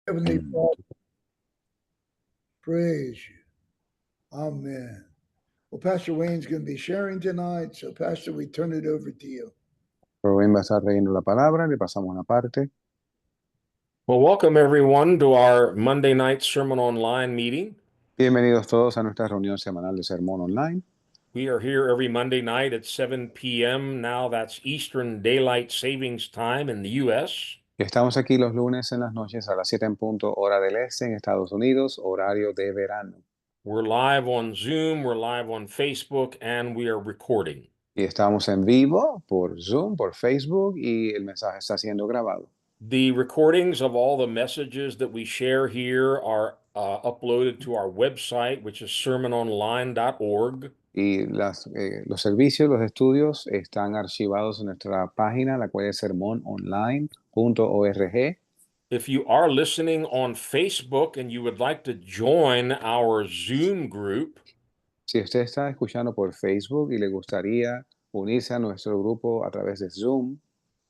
Heavenly Father, praise you. Amen. Well, Pastor Wayne's going to be sharing tonight. So, Pastor, we turn it over to you. Rubén va a estar leyendo la palabra, le pasamos la parte. Well, welcome everyone to our Monday night Sermon Online meeting. Bienvenidos todos a nuestra reunión semanal de sermón online. We are here every Monday night at 7 p.m. Now that's Eastern Daylight Savings Time in the U.S. Estamos aquí los lunes en las noches a las 7 en punto, hora del este en Estados Unidos, horario de verano. We're live on Zoom, we're live on Facebook, and we are recording. Y estamos en vivo por Zoom, por Facebook, y el mensaje está siendo grabado. The recordings of all the messages that we share here are uploaded to our website, which is sermononline.org. Y los servicios, los estudios están archivados en nuestra página, la cual es sermononline.org. If you are listening on Facebook and you would like to join our Zoom group, si usted está escuchando por Facebook y le gustaría unirse a nuestro grupo a través de Zoom,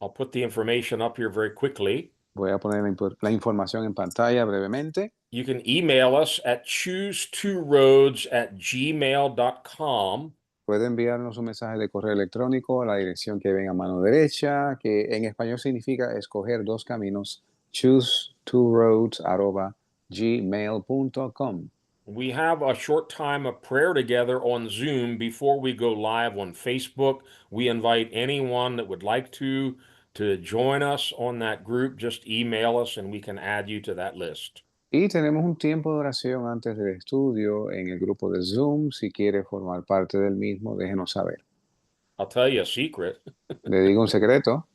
I'll put the information up here very quickly. Voy a poner la información en pantalla brevemente. You can email us at choose2roads@gmail.com. Puede enviarnos un mensaje de correo electrónico a la dirección que ven a mano derecha, que en español significa escoger dos caminos, choose2roads@gmail.com. We have a short time of prayer together on Zoom before we go live on Facebook. We invite anyone that would like to join us on that group. Just email us and we can add you to that list. Y tenemos un tiempo de oración antes del estudio en el grupo de Zoom. Si quiere formar parte del mismo, déjenos saber. I'll tell you a secret. Le digo un secreto.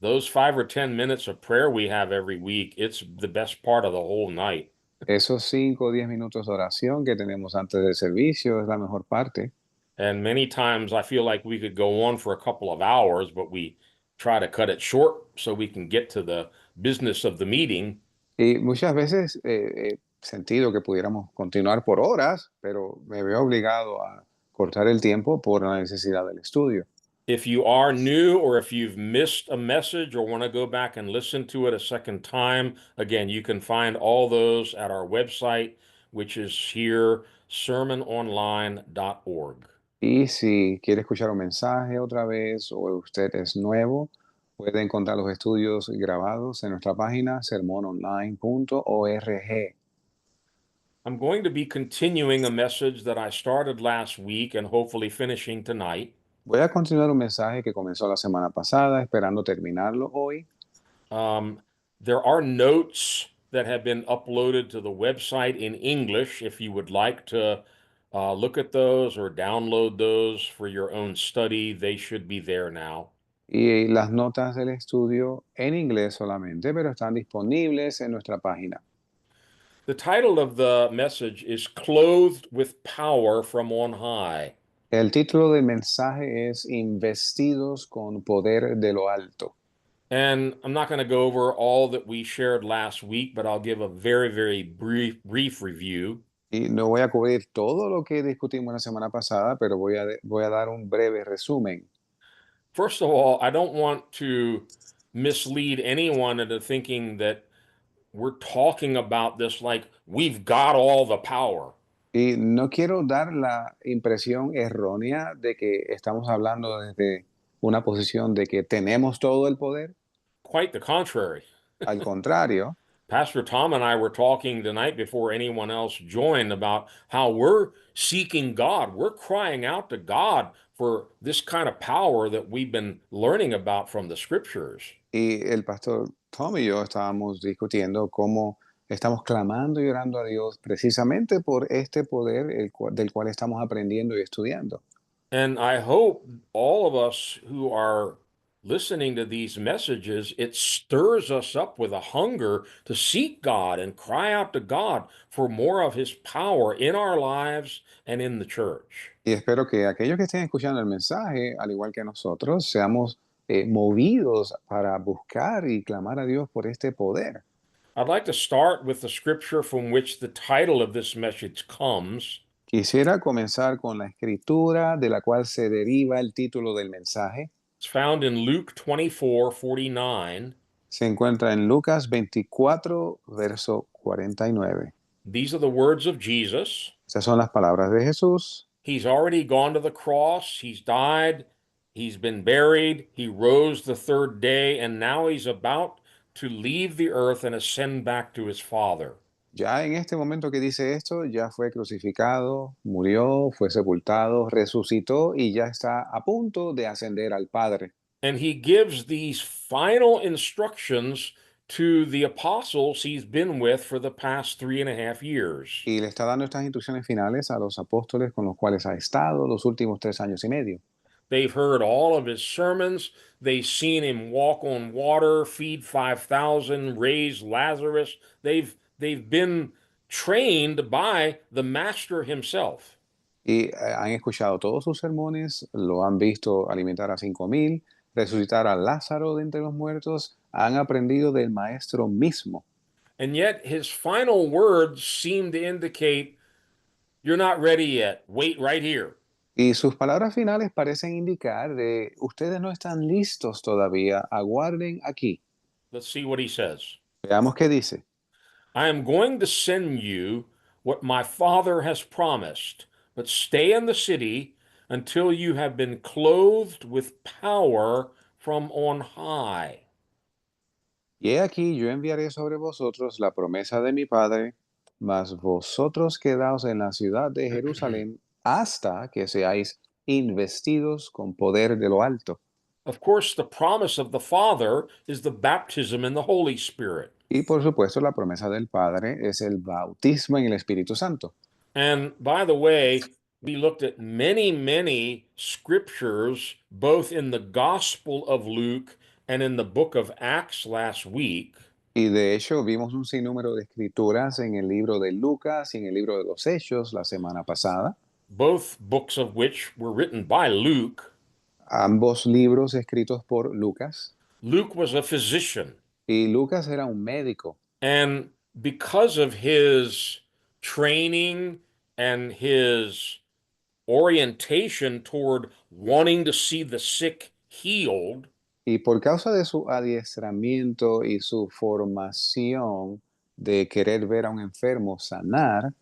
Those 5 or 10 minutes of prayer we have every week, it's the best part of the whole night. Esos 5 o 10 minutos de oración que tenemos antes del servicio es la mejor parte. And many times I feel like we could go on for a couple of hours, but we try to cut it short so we can get to the business of the meeting. Y muchas veces he sentido que pudiéramos continuar por horas, pero me veo obligado a cortar el tiempo por la necesidad del estudio. If you are new or if you've missed a message or want to go back and listen to it a second time, again, you can find all those at our website, which is here, sermononline.org. Y si quiere escuchar un mensaje otra vez o usted es nuevo, puede encontrar los estudios grabados en nuestra página sermononline.org. I'm going to be continuing a message that I started last week and hopefully finishing tonight. Voy a continuar un mensaje que comenzó la semana pasada, esperando terminarlo hoy. There are notes that have been uploaded to the website in English. If you would like to look at those or download those for your own study, they should be there now. Y las notas del estudio en inglés solamente, pero están disponibles en nuestra página. The title of the message is Clothed with Power from on High. El título del mensaje es Investidos con poder de lo alto. And I'm not going to go over all that we shared last week, but I'll give a very, very brief review. Y no voy a cubrir todo lo que discutimos la semana pasada, pero voy a dar un breve resumen. First of all, I don't want to mislead anyone into thinking that we're talking about this like we've got all the power. Y no quiero dar la impresión errónea de que estamos hablando desde una posición de que tenemos todo el poder. Quite the contrary. Al contrario. Pastor Tom and I were talking tonight before anyone else joined about how we're seeking God. We're crying out to God for this kind of power that we've been learning about from the scriptures. Y el pastor Tom y yo estábamos discutiendo cómo estamos clamando y orando a Dios precisamente por este poder del cual estamos aprendiendo y estudiando. And I hope all of us who are listening to these messages, it stirs us up with a hunger to seek God and cry out to God for more of his power in our lives and in the church. Y espero que aquellos que estén escuchando el mensaje, al igual que nosotros, seamos movidos para buscar y clamar a Dios por este poder. I'd like to start with the scripture from which the title of this message comes. Quisiera comenzar con la escritura de la cual se deriva el título del mensaje. It's found in Luke 24:49. se encuentra en Lucas 24, verso 49. These are the words of Jesus. Esas son las palabras de Jesús. He's already gone to the cross. He's died. He's been buried. He rose the third day, and now he's about to leave the earth and ascend back to his Father. Ya en este momento que dice esto, ya fue crucificado, murió, fue sepultado, resucitó y ya está a punto de ascender al Padre. And he gives these final instructions to the apostles he's been with for the past 3.5 years. Y le está dando estas instrucciones finales a los apóstoles con los cuales ha estado los últimos 3 años y medio. They've heard all of his sermons. They've seen him walk on water, feed 5,000, raise Lazarus. They've been trained by the master himself. Y han escuchado todos sus sermones, lo han visto alimentar a 5,000, resucitar a Lázaro de entre los muertos, han aprendido del Maestro mismo. And yet his final words seem to indicate, you're not ready yet. Wait right here. Y sus palabras finales parecen indicar de ustedes no están listos todavía, aguarden aquí. Let's see what he says. Veamos qué dice. I am going to send you what my Father has promised, but stay in the city until you have been clothed with power from on high. Y he aquí yo enviaré sobre vosotros la promesa de mi Padre, mas vosotros quedaos en la ciudad de Jerusalén hasta que seáis investidos con poder de lo alto. Of course, the promise of the Father is the baptism in the Holy Spirit. Y por supuesto la promesa del Padre es el bautismo en el Espíritu Santo. And by the way, we looked at many scriptures, both in the Gospel of Luke and in the book of Acts last week. Y de hecho vimos un sinnúmero de escrituras en el libro de Lucas y en el libro de los Hechos la semana pasada. Both books of which were written by Luke. Ambos libros escritos por Lucas. Luke was a physician. Y Lucas era un médico. And because of his training and his orientation toward wanting to see the sick healed, Y por causa de su adiestramiento y su formación de querer ver a un enfermo sanar,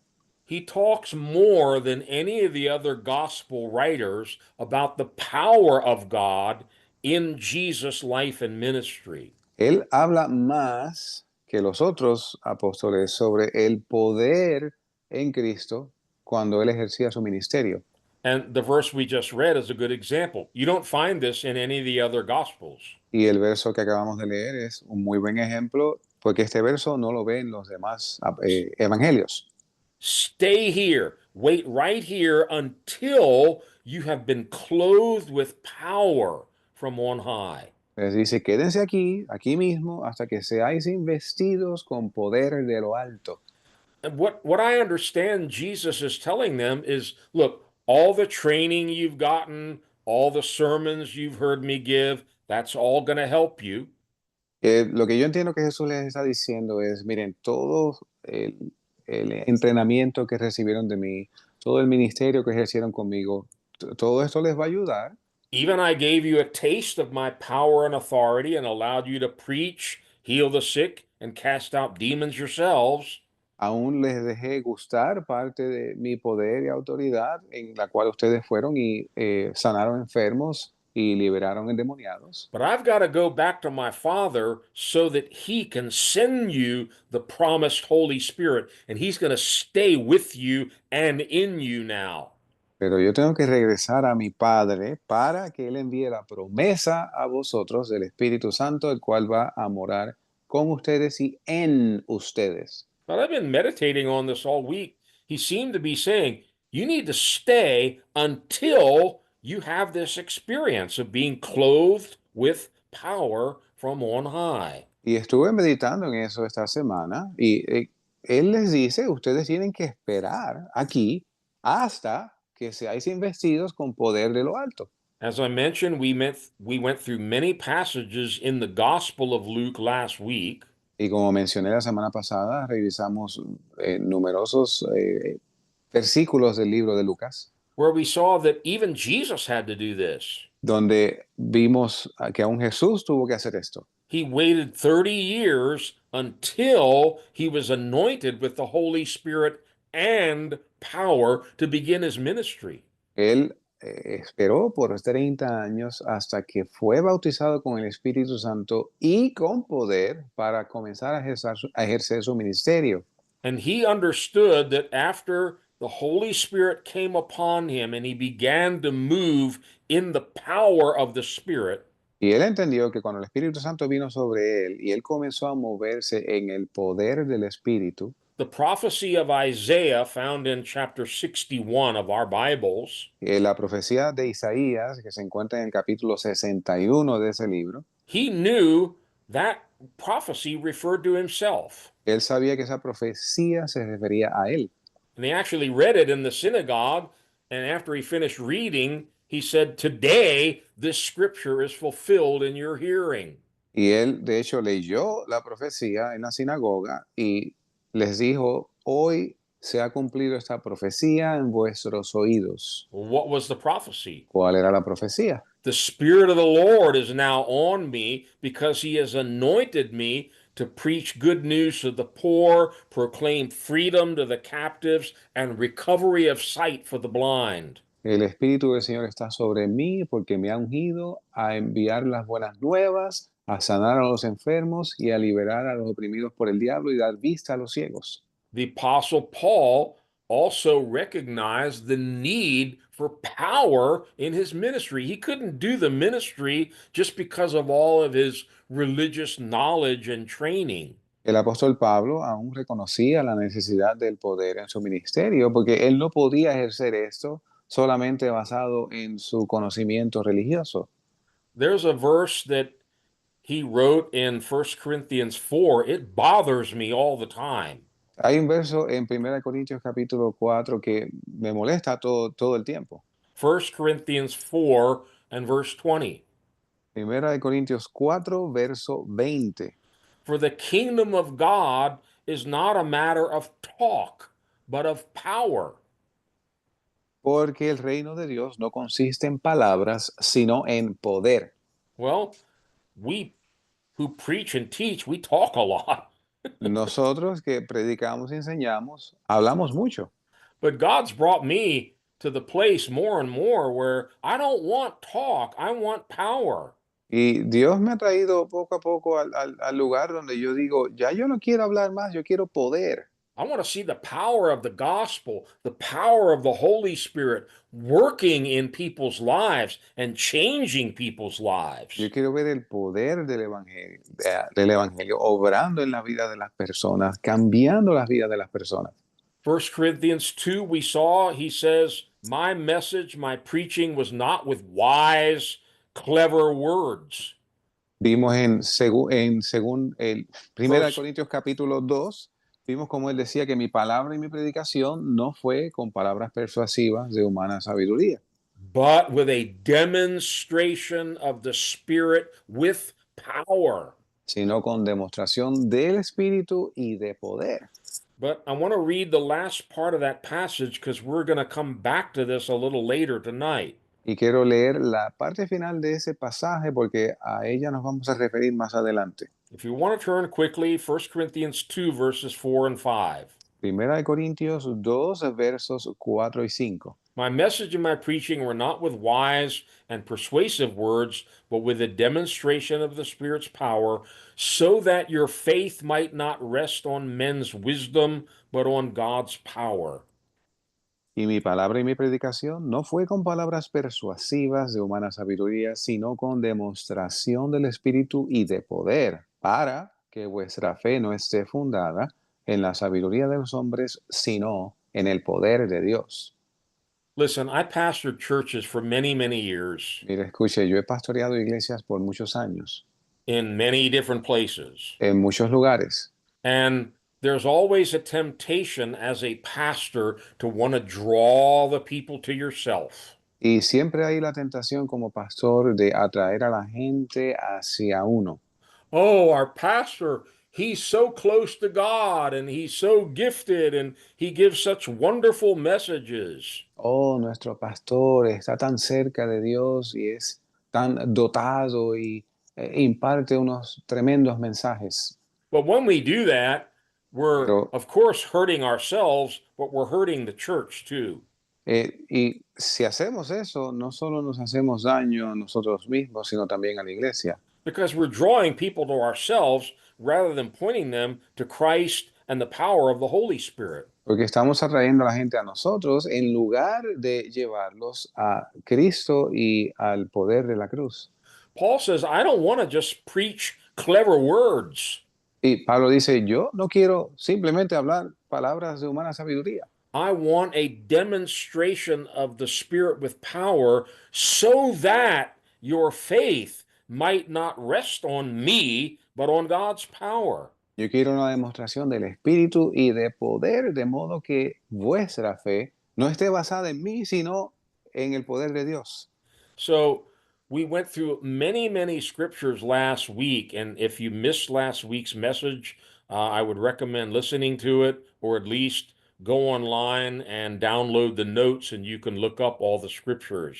he talks more than any of the other gospel writers about the power of God in Jesus' life and ministry. él habla más que los otros apóstoles sobre el poder en Cristo cuando él ejercía su ministerio. And the verse we just read is a good example. You don't find this in any of the other gospels. Y el verso que acabamos de leer es un muy buen ejemplo, porque este verso no lo ven los demás evangelios. Stay here. Wait right here until you have been clothed with power from on high. Les dice, quédense aquí, aquí mismo, hasta que seáis investidos con poder de lo alto. And what I understand Jesus is telling them is, look, all the training you've gotten, all the sermons you've heard me give, that's all going to help you. Lo que yo entiendo que Jesús les está diciendo es, miren, todo el entrenamiento que recibieron de mí, todo el ministerio que ejercieron conmigo, todo esto les va a ayudar. Even I gave you a taste of my power and authority and allowed you to preach, heal the sick, and cast out demons yourselves. Aún les dejé gustar parte de mi poder y autoridad en la cual ustedes fueron y sanaron enfermos y liberaron endemoniados. But I've got to go back to my Father so that He can send you the promised Holy Spirit, and He's going to stay with you and in you now. Pero yo tengo que regresar a mi Padre para que Él envíe la promesa a vosotros del Espíritu Santo, el cual va a morar con ustedes y en ustedes. But I've been meditating on this all week. He seemed to be saying, you need to stay until you have this experience of being clothed with power from on high. Y estuve meditando en eso esta semana y Él les dice, ustedes tienen que esperar aquí hasta que seáis investidos con poder de lo alto. As I mentioned, we went through many passages in the Gospel of Luke last week. Y como mencioné la semana pasada, revisamos numerosos versículos del libro de Lucas, where we saw that even Jesus had to do this. donde vimos que aún Jesús tuvo que hacer esto. he waited 30 years until he was anointed with the Holy Spirit and power to begin his ministry. Él esperó por 30 años hasta que fue bautizado con el Espíritu Santo y con poder para comenzar a ejercer su ministerio. And he understood that after the Holy Spirit came upon him and he began to move in the power of the Spirit, Y él entendió que cuando el Espíritu Santo vino sobre él y él comenzó a moverse en el poder del Espíritu, the prophecy of Isaiah, found in chapter 61 of our Bibles, la profecía de Isaías, que se encuentra en el capítulo 61 de ese libro, he knew that prophecy referred to himself. él sabía que esa profecía se refería a él. And he actually read it in the synagogue. And after he finished reading, he said, "Today, this scripture is fulfilled in your hearing." Y él, de hecho, leyó la profecía en la sinagoga y les dijo, hoy se ha cumplido esta profecía en vuestros oídos. Well, what was the prophecy? ¿Cuál era la profecía? The Spirit of the Lord is now on me because he has anointed me to preach good news to the poor, proclaim freedom to the captives, and recovery of sight for the blind. El Espíritu del Señor está sobre mí porque me ha ungido a enviar las buenas nuevas, a sanar a los enfermos y a liberar a los oprimidos por el diablo y dar vista a los ciegos. The Apostle Paul also recognized the need for power in his ministry. He couldn't do the ministry just because of all of his religious knowledge and training. El apóstol Pablo aún reconocía la necesidad del poder en su ministerio porque él no podía ejercer esto solamente basado en su conocimiento religioso. There's a verse that he wrote in 1 Corinthians 4. It bothers me all the time. Hay un verso en 1 Corintios capítulo 4 que me molesta todo el tiempo. 1 Corinthians 4 and verse 20. 1 Corintios 4, verso 20. For the kingdom of God is not a matter of talk, but of power. Porque el reino de Dios no consiste en palabras, sino en poder. Well, we who preach and teach, we talk a lot. Nosotros que predicamos y enseñamos, hablamos mucho. But God's brought me to the place more and more where I don't want talk, I want power. Y Dios me ha traído poco a poco al lugar donde yo digo, ya yo no quiero hablar más, yo quiero poder. I want to see the power of the gospel, the power of the Holy Spirit working in people's lives and changing people's lives. Yo quiero ver el poder del evangelio obrando en la vida de las personas, cambiando las vidas de las personas. 1 Corinthians 2, we saw, he says, my message, my preaching was not with wise, clever words. Vimos según el 1 First- Corintios capítulo 2, vimos como él decía que mi palabra y mi predicación no fue con palabras persuasivas de humana sabiduría, but with a demonstration of the Spirit with power. sino con demostración del Espíritu y de poder. But I want to read the last part of that passage because we're going to come back to this a little later tonight. Y quiero leer la parte final de ese pasaje porque a ella nos vamos a referir más adelante. If you want to turn quickly, 1 Corinthians 2, verses 4 and 5. Primera de Corintios 2, versos 4 y 5. My message and my preaching were not with wise and persuasive words, but with a demonstration of the Spirit's power, so that your faith might not rest on men's wisdom, but on God's power. Y mi palabra y mi predicación no fue con palabras persuasivas de humana sabiduría, sino con demostración del Espíritu y de poder, para que vuestra fe no esté fundada en la sabiduría de los hombres, sino en el poder de Dios. Listen, I pastored churches for many, many years Mire, escuche, yo he pastoreado iglesias por muchos años, in many different places. en muchos lugares. And there's always a temptation as a pastor to want to draw the people to yourself. Y siempre hay la tentación como pastor de atraer a la gente hacia uno. Oh, our pastor, he's so close to God and he's so gifted and he gives such wonderful messages. Oh, nuestro pastor está tan cerca de Dios y es tan dotado y imparte unos tremendos mensajes. But when we do that, we're, Pero of course, hurting ourselves, but we're hurting the church too. y si hacemos eso, no solo nos hacemos daño a nosotros mismos, sino también a la iglesia, Because we're drawing people to ourselves rather than pointing them to Christ and the power of the Holy Spirit. porque estamos atrayendo a la gente a nosotros en lugar de llevarlos a Cristo y al poder de la cruz. Paul says, I don't want to just preach clever words. Y Pablo dice, yo no quiero simplemente hablar palabras de humana sabiduría. I want a demonstration of the Spirit with power so that your faith might not rest on me, but on God's power. Yo quiero una demostración del Espíritu y de poder, de modo que vuestra fe no esté basada en mí, sino en el poder de Dios. So we went through many, many scriptures last week. And if you missed last week's message, I would recommend listening to it, or at least go online and download the notes and you can look up all the scriptures.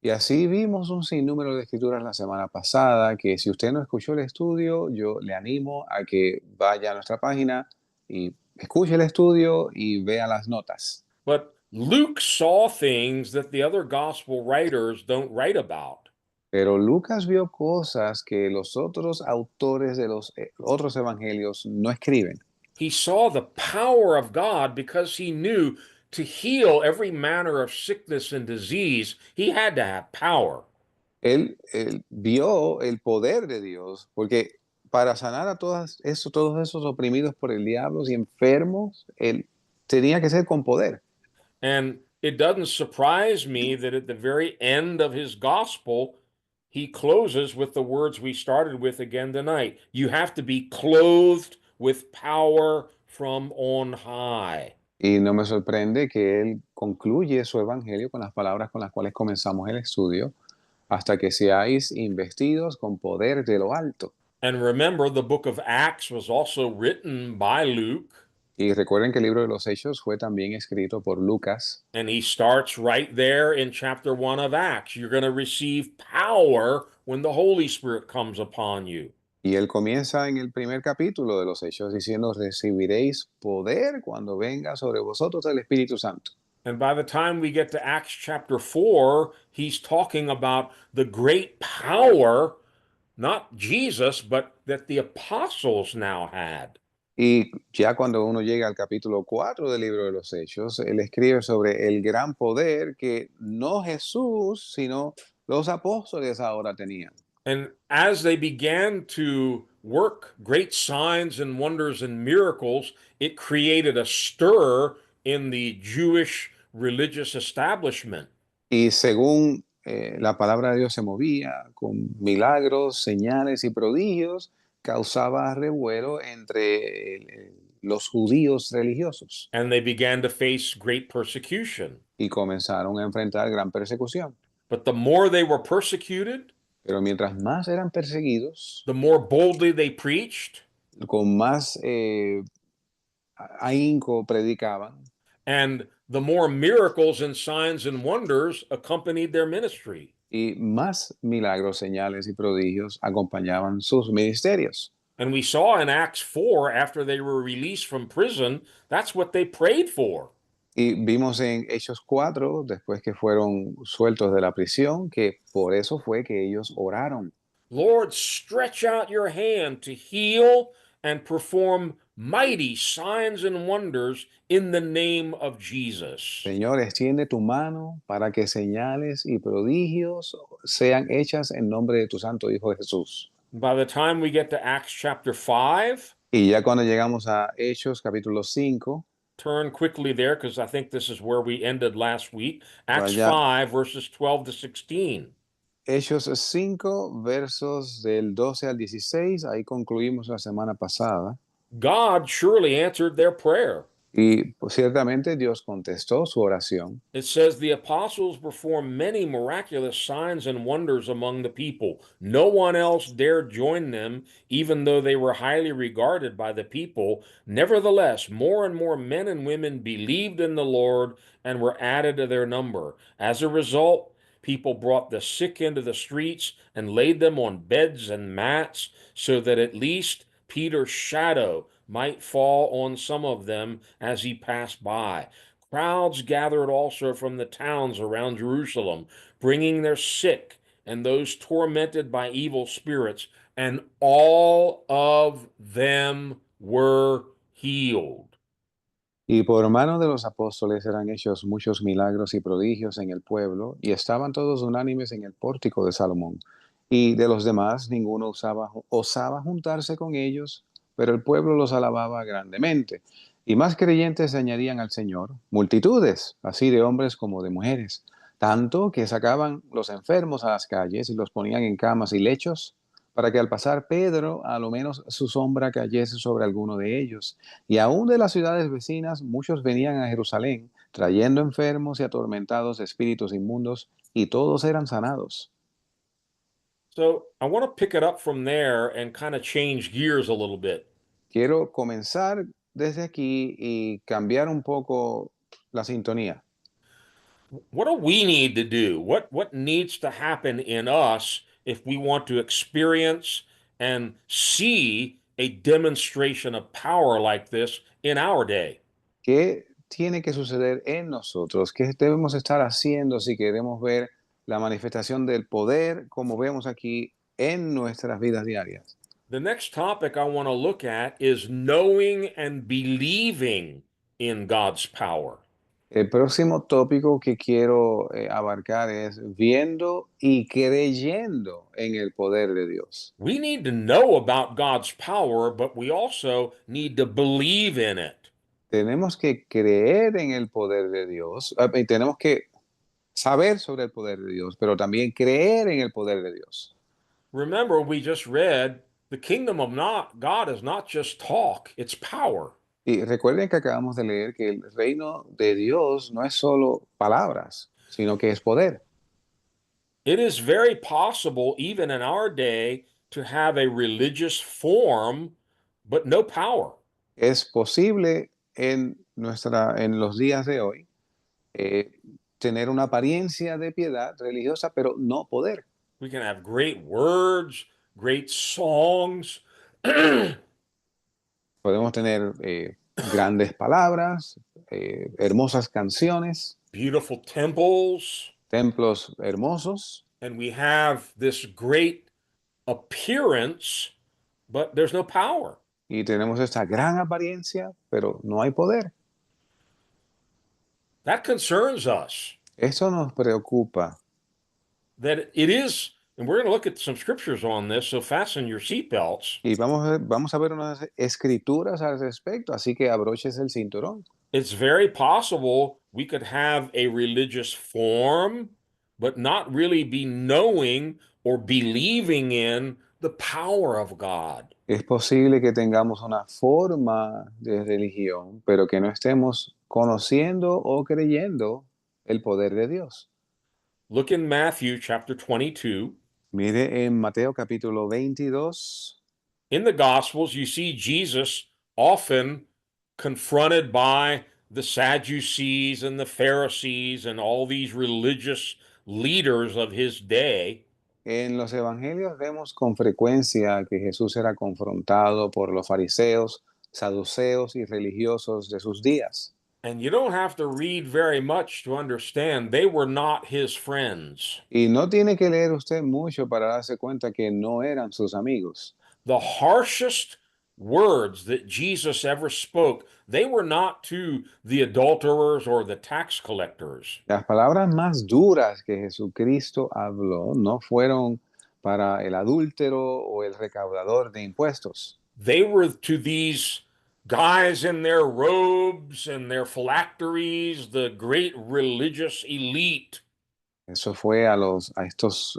Y así vimos un sinnúmero de escrituras la semana pasada, que si usted no escuchó el estudio, yo le animo a que vaya a nuestra página y escuche el estudio y vea las notas. But Luke saw things that the other gospel writers don't write about. Pero Lucas vio cosas que los otros autores de los otros evangelios no escriben. He saw the power of God because he knew to heal every manner of sickness and disease, he had to have power. Él vio el poder de Dios, porque para sanar a todos esos oprimidos por el diablo y enfermos, él tenía que ser con poder. And it doesn't surprise me that at the very end of his gospel, he closes with the words we started with again tonight. You have to be clothed with power from on high. Y no me sorprende que él concluye su evangelio con las palabras con las cuales comenzamos el estudio, hasta que seáis investidos con poder de lo alto. And remember, the book of Acts was also written by Luke. Y recuerden que el libro de los Hechos fue también escrito por Lucas. And he starts right there in chapter 1 of Acts. You're going to receive power when the Holy Spirit comes upon you. Y él comienza en el primer capítulo de los Hechos diciendo, recibiréis poder cuando venga sobre vosotros el Espíritu Santo. And by the time we get to Acts chapter 4, he's talking about the great power, not Jesus, but that the apostles now had. Y ya cuando uno llega al capítulo 4 del libro de los Hechos, él escribe sobre el gran poder que no Jesús, sino los apóstoles ahora tenían. And as they began to work great signs and wonders and miracles, it created a stir in the Jewish religious establishment. Y según la palabra de Dios se movía con milagros, señales y prodigios, causaba revuelo entre los judíos religiosos And they began to face great persecution. y comenzaron a enfrentar gran persecución. But the more they were persecuted, Pero mientras más eran perseguidos, the more boldly they preached, con más ahínco predicaban, and the more miracles and signs and wonders accompanied their ministry. y más milagros, señales y prodigios acompañaban sus ministerios. And we saw in Acts 4, after they were released from prison, that's what they prayed for. Y vimos en Hechos 4, después que fueron sueltos de la prisión, que por eso fue que ellos oraron. Lord, stretch out your hand to heal and perform mighty signs and wonders in the name of Jesus. Señor, extiende tu mano para que señales y prodigios sean hechas en nombre de tu Santo Hijo Jesús. By the time we get to Acts chapter 5, Y ya cuando llegamos a Hechos capítulo 5, turn quickly there because I think this is where we ended last week. Acts Vaya. 5, verses 12 to 16. Hechos 5, versos del 12 al 16, ahí concluimos la semana pasada. God surely answered their prayer. Y pues, ciertamente Dios contestó su oración. It says the apostles performed many miraculous signs and wonders among the people. No one else dared join them, even though they were highly regarded by the people. Nevertheless, more and more men and women believed in the Lord and were added to their number. As a result, People brought the sick into the streets and laid them on beds and mats so that at least Peter's shadow might fall on some of them as he passed by. Crowds gathered also from the towns around Jerusalem, bringing their sick and those tormented by evil spirits, and all of them were healed. Y por mano de los apóstoles eran hechos muchos milagros y prodigios en el pueblo, y estaban todos unánimes en el pórtico de Salomón. Y de los demás ninguno osaba juntarse con ellos, pero el pueblo los alababa grandemente. Y más creyentes se añadían al Señor, multitudes, así de hombres como de mujeres, tanto que sacaban los enfermos a las calles y los ponían en camas y lechos, para que al pasar Pedro, a lo menos su sombra cayese sobre alguno de ellos. Y aún de las ciudades vecinas, muchos venían a Jerusalén, trayendo enfermos y atormentados de espíritus inmundos, y todos eran sanados. So I want to pick it up from there and kind of change gears a little bit. Quiero comenzar desde aquí y cambiar un poco la sintonía. What do we need to do? What needs to happen in us if we want to experience and see a demonstration of power like this in our day? ¿Qué tiene que suceder en nosotros? ¿Qué debemos estar haciendo si queremos ver la manifestación del poder como vemos aquí en nuestras vidas diarias? The next topic I want to look at is knowing and believing in God's power. El próximo tópico que quiero abarcar es viendo y creyendo en el poder de Dios. We need to know about God's power, but we also need to believe in it. Tenemos que creer en el poder de Dios, y tenemos que saber sobre el poder de Dios, pero también creer en el poder de Dios. Remember, we just read the kingdom of not God is not just talk, it's power. Y recuerden que acabamos de leer que el reino de Dios no es solo palabras, sino que es poder. It is very possible, even in our day, to have a religious form, but no power. Es posible en los días de hoy eh, tener una apariencia de piedad religiosa, pero no poder. We can have great words, great songs, Podemos tener grandes palabras, hermosas canciones, beautiful temples, templos hermosos, and we have this great appearance, but there's no power. y tenemos esta gran apariencia, pero no hay poder. That concerns us. Eso nos preocupa. That it is, and we're going to look at some scriptures on this, so fasten your seatbelts. Y vamos a ver unas escrituras al respecto, así que abroches el cinturón. It's very possible we could have a religious form, but not really be knowing or believing in the power of God. Es posible que tengamos una forma de religión, pero que no estemos conociendo o creyendo el poder de Dios. Look in Matthew chapter 22. Mire en Mateo capítulo 22. In the Gospels, you see Jesus often confronted by the Sadducees and the Pharisees and all these religious leaders of his day. En los evangelios vemos con frecuencia que Jesús era confrontado por los fariseos, saduceos y religiosos de sus días. And you don't have to read very much to understand they were not his friends. Y no tiene que leer usted mucho para darse cuenta que no eran sus amigos. The harshest words that Jesus ever spoke, they were not to the adulterers or the tax collectors. Las palabras más duras que Jesucristo habló no fueron para el adúltero o el recaudador de impuestos. They were to these guys in their robes and their phylacteries, the great religious elite. Eso fue a estos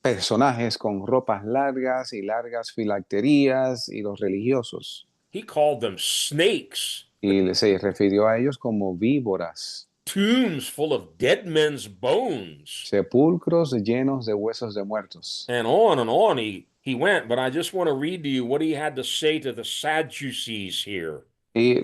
personajes con ropas largas y largas filacterías y los religiosos. He called them snakes, Y se refirió a ellos como víboras, tombs full of dead men's bones. sepulcros llenos de huesos de muertos. And on he went, but I just want to read to you what he had to say to the Sadducees here. Y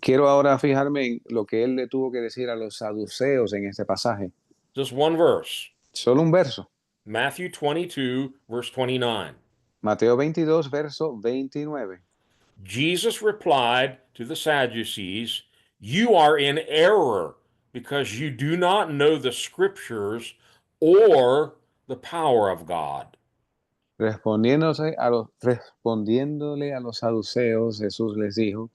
quiero ahora fijarme en lo que él le tuvo que decir a los saduceos en este pasaje. Just one verse. Solo un verso. Matthew 22, verse 29. Mateo 22, verso 29. Jesus replied to the Sadducees, "You are in error because you do not know the scriptures or the power of God." Respondiéndole a los saduceos, Jesús les dijo,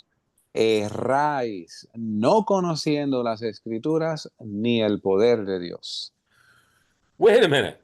erráis, no conociendo las escrituras ni el poder de Dios. Wait a minute.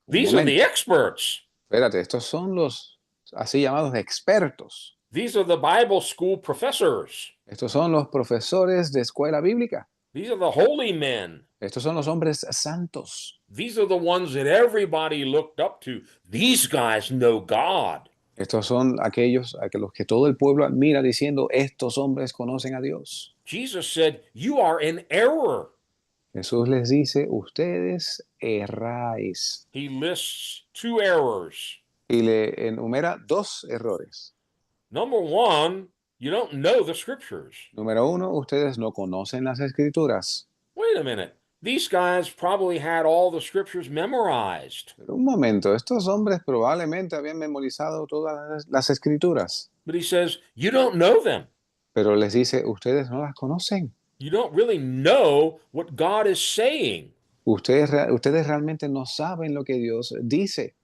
Un These are the momento, experts. espérate, estos son los así llamados expertos. These are the Bible school professors. Estos son los profesores de escuela bíblica. These are the holy men. Estos son los hombres santos. These are the ones that everybody looked up to. These guys know God. Estos son aquellos a los que todo el pueblo admira diciendo, estos hombres conocen a Dios. Jesus said, "You are in error." Jesús les dice, ustedes erráis. He lists two errors. Y le enumera dos errores. Number one, you don't know the scriptures. Número uno, ustedes no conocen las escrituras. Wait a minute. These guys probably had all the scriptures memorized. Pero un momento, estos hombres probablemente habían memorizado todas las escrituras. But he says, you don't know them. Pero les dice, ustedes no las conocen. You don't really know what God is saying. Ustedes realmente no saben lo que Dios dice.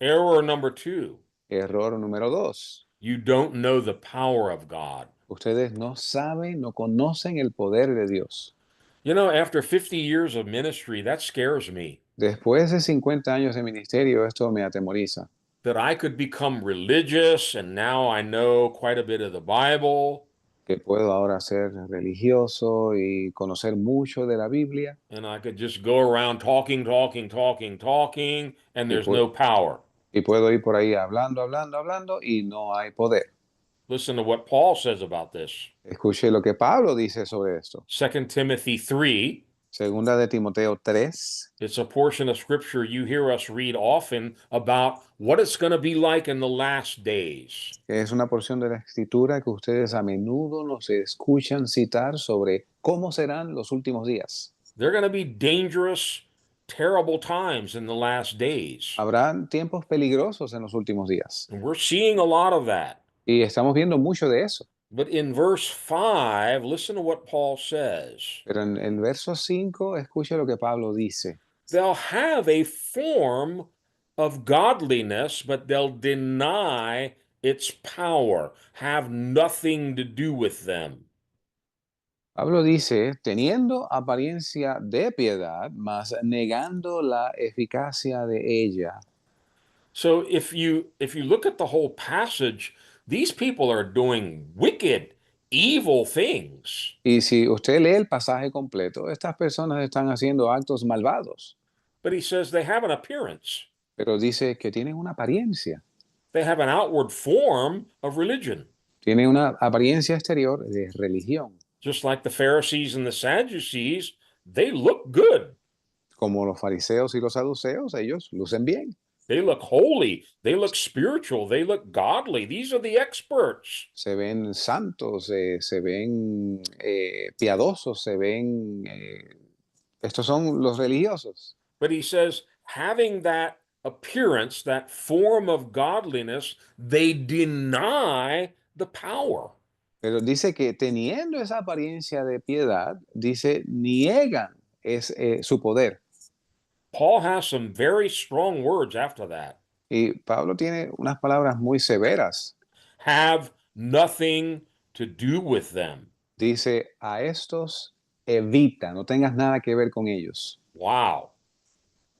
Error number two, Error número dos. you don't know the power of God. Ustedes no saben, no conocen el poder de Dios. You know, after 50 years of ministry, that scares me. Después de 50 años de ministerio, esto me atemoriza. That I could become religious and now I know quite a bit of the Bible. Que puedo ahora ser religioso y conocer mucho de la Biblia. And I could just go around talking, and there's no power. Y puedo ir por ahí hablando y no hay poder. Listen to what Paul says about this. Escuche lo que Pablo dice sobre esto. 2 Timothy 3. Segunda de Timoteo 3. It's a portion of scripture you hear us read often about what it's going to be like in the last days. Es una porción de la escritura que ustedes a menudo nos escuchan citar sobre cómo serán los últimos días. They're going to be dangerous, terrible times in the last days. Habrán tiempos peligrosos en los últimos días. And we're seeing a lot of that. Y estamos viendo mucho de eso. But in verse 5, listen to what Paul says. Pero en el verso 5, escucha lo que Pablo dice. They'll have a form of godliness, but they'll deny its power, have nothing to do with them. Pablo dice, teniendo apariencia de piedad, mas negando la eficacia de ella. So if you look at the whole passage, these people are doing wicked, evil things. Y si usted lee el pasaje completo, estas personas están haciendo actos malvados. But he says they have an appearance. Pero dice que tienen una apariencia. They have an outward form of religion. Tienen una apariencia exterior de religión. Just like the Pharisees and the Sadducees, they look good. Como los fariseos y los saduceos, ellos lucen bien. They look holy. They look spiritual. They look godly. These are the experts. Se ven santos, se ven piadosos, se ven... estos son los religiosos. But he says, having that appearance, that form of godliness, they deny the power. Pero dice que teniendo esa apariencia de piedad, dice, niegan su poder. Paul has some very strong words after that. Y Pablo tiene unas palabras muy severas. Have nothing to do with them. Dice, a estos evita, no tengas nada que ver con ellos. Wow.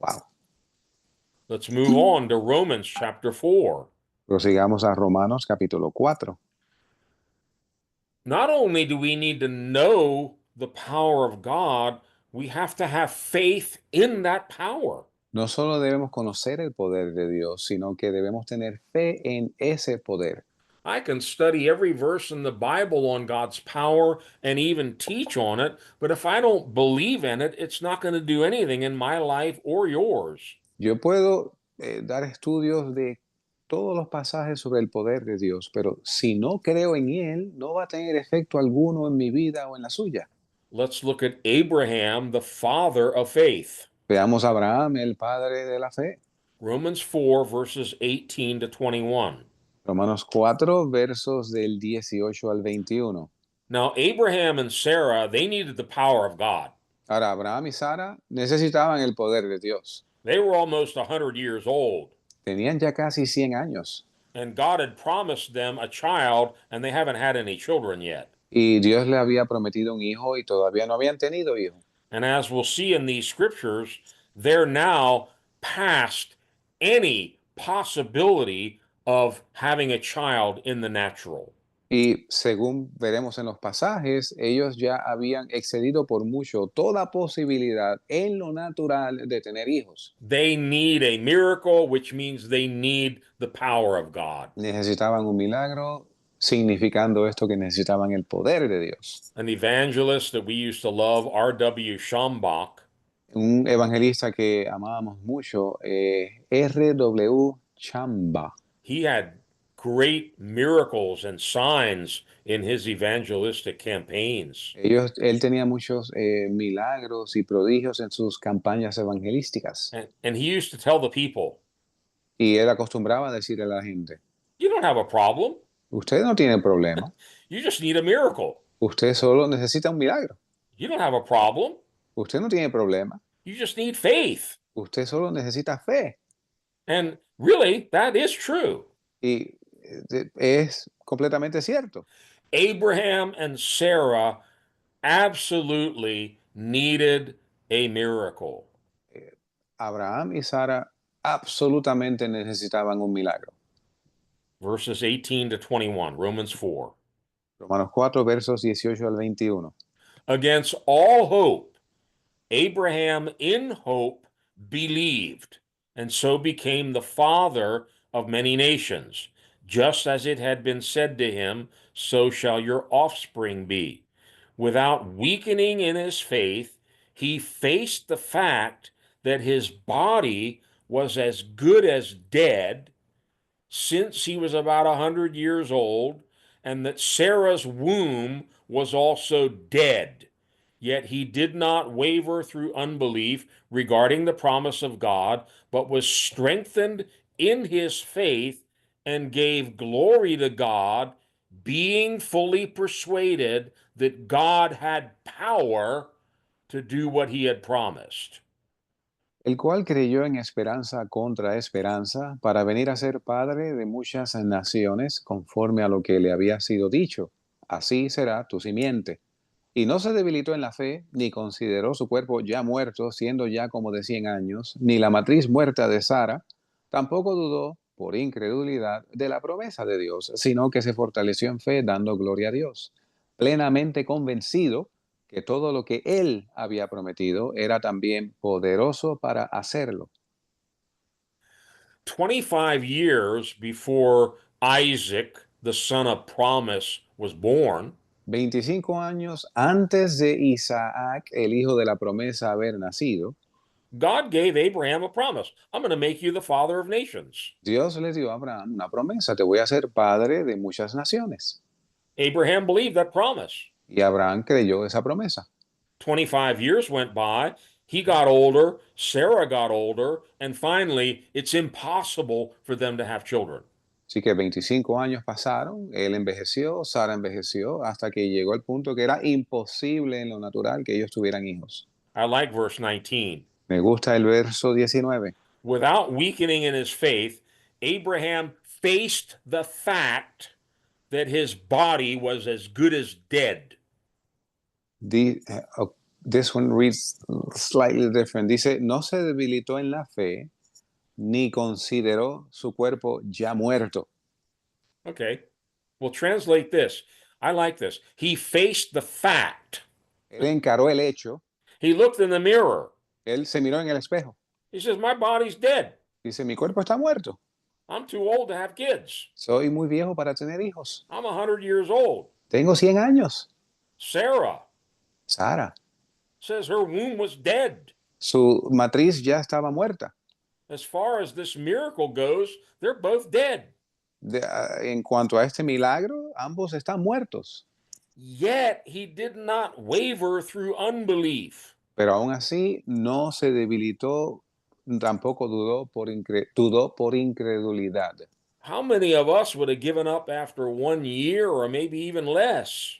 Wow. Let's move on to Romans chapter 4. Prosigamos a Romanos capítulo 4. Not only do we need to know the power of God, we have to have faith in that power. No solo debemos conocer el poder de Dios, sino que debemos tener fe en ese poder. I can study every verse in the Bible on God's power and even teach on it, but if I don't believe in it, it's not going to do anything in my life or yours. Yo puedo dar estudios de todos los pasajes sobre el poder de Dios, pero si no creo en Él, no va a tener efecto alguno en mi vida o en la suya. Let's look at Abraham, the father of faith. Veamos a Abraham, el padre de la fe. Romans 4, verses 18 to 21. Romanos 4, versos del 18 al 21. Now, Abraham and Sarah, they needed the power of God. Ahora, Abraham y Sara necesitaban el poder de Dios. They were almost 100 years old, Tenían ya casi 100 años and God had promised them a child, and they haven't had any children yet. y Dios le había prometido un hijo y todavía no habían tenido hijo. And as we'll see in these scriptures, they're now past any possibility of having a child in the natural. Y según veremos en los pasajes, ellos ya habían excedido por mucho toda posibilidad en lo natural de tener hijos. They need a miracle, which means they need the power of God. Necesitaban un milagro, significando esto que necesitaban el poder de Dios. An evangelist that we used to love, R.W. Schambach, Un evangelista que amábamos mucho, R.W. Chamba. he had great miracles and signs in his evangelistic campaigns. Él tenía muchos milagros y prodigios en sus campañas evangelísticas. And he used to tell the people, Y él acostumbraba a decirle a la gente, you don't have a problem. usted no tiene problema, You just need a miracle. usted solo necesita un milagro. You don't have a problem. Usted no tiene problema, You just need faith. usted solo necesita fe. And really, that is true. Y es completamente cierto. Abraham and Sarah absolutely needed a miracle. Abraham y Sara absolutamente necesitaban un milagro. Verses 18 to 21, Romans 4. Romanos 4, versos 18 al 21. Against all hope, Abraham in hope believed, and so became the father of many nations. Just as it had been said to him, so shall your offspring be. Without weakening in his faith, he faced the fact that his body was as good as dead since he was about 100 years old, and that Sarah's womb was also dead. Yet he did not waver through unbelief regarding the promise of God, but was strengthened in his faith and gave glory to God, being fully persuaded that God had power to do what he had promised. El cual creyó en esperanza contra esperanza para venir a ser padre de muchas naciones conforme a lo que le había sido dicho. Así será tu simiente. Y no se debilitó en la fe, ni consideró su cuerpo ya muerto, siendo ya como de 100 años, ni la matriz muerta de Sara, tampoco dudó por incredulidad de la promesa de Dios, sino que se fortaleció en fe dando gloria a Dios, plenamente convencido que todo lo que él había prometido era también poderoso para hacerlo. 25 years before Isaac, the son of promise, was born, 25 años antes de Isaac, el hijo de la promesa, haber nacido, God gave Abraham a promise. I'm going to make you the father of nations. Dios le dio a Abraham una promesa: te voy a hacer padre de muchas naciones. Abraham believed that promise. Y Abraham creyó esa promesa. 25 years went by. He got older. Sarah got older. And finally, it's impossible for them to have children. Así que 25 años pasaron, él envejeció, Sara envejeció, hasta que llegó el punto que era imposible en lo natural que ellos tuvieran hijos. I like verse 19. Me gusta el verso 19. Without weakening in his faith, Abraham faced the fact that his body was as good as dead. This one reads slightly different. Dice, no se debilitó en la fe, ni consideró su cuerpo ya muerto. Okay, we'll translate this. I like this. He faced the fact. Él encaró el hecho. He looked in the mirror. Él se miró en el espejo. He says, my body's dead. Dice, mi cuerpo está muerto. I'm too old to have kids. Soy muy viejo para tener hijos. I'm 100 years old. Tengo 100 años. Sarah Sara, says her womb was dead. su matriz ya estaba muerta. As far as this miracle goes, they're both dead. En cuanto a este milagro, ambos están muertos. Yet he did not waver through unbelief. Pero aún así no se debilitó, tampoco dudó por incredulidad. How many of us would have given up after 1 year or maybe even less?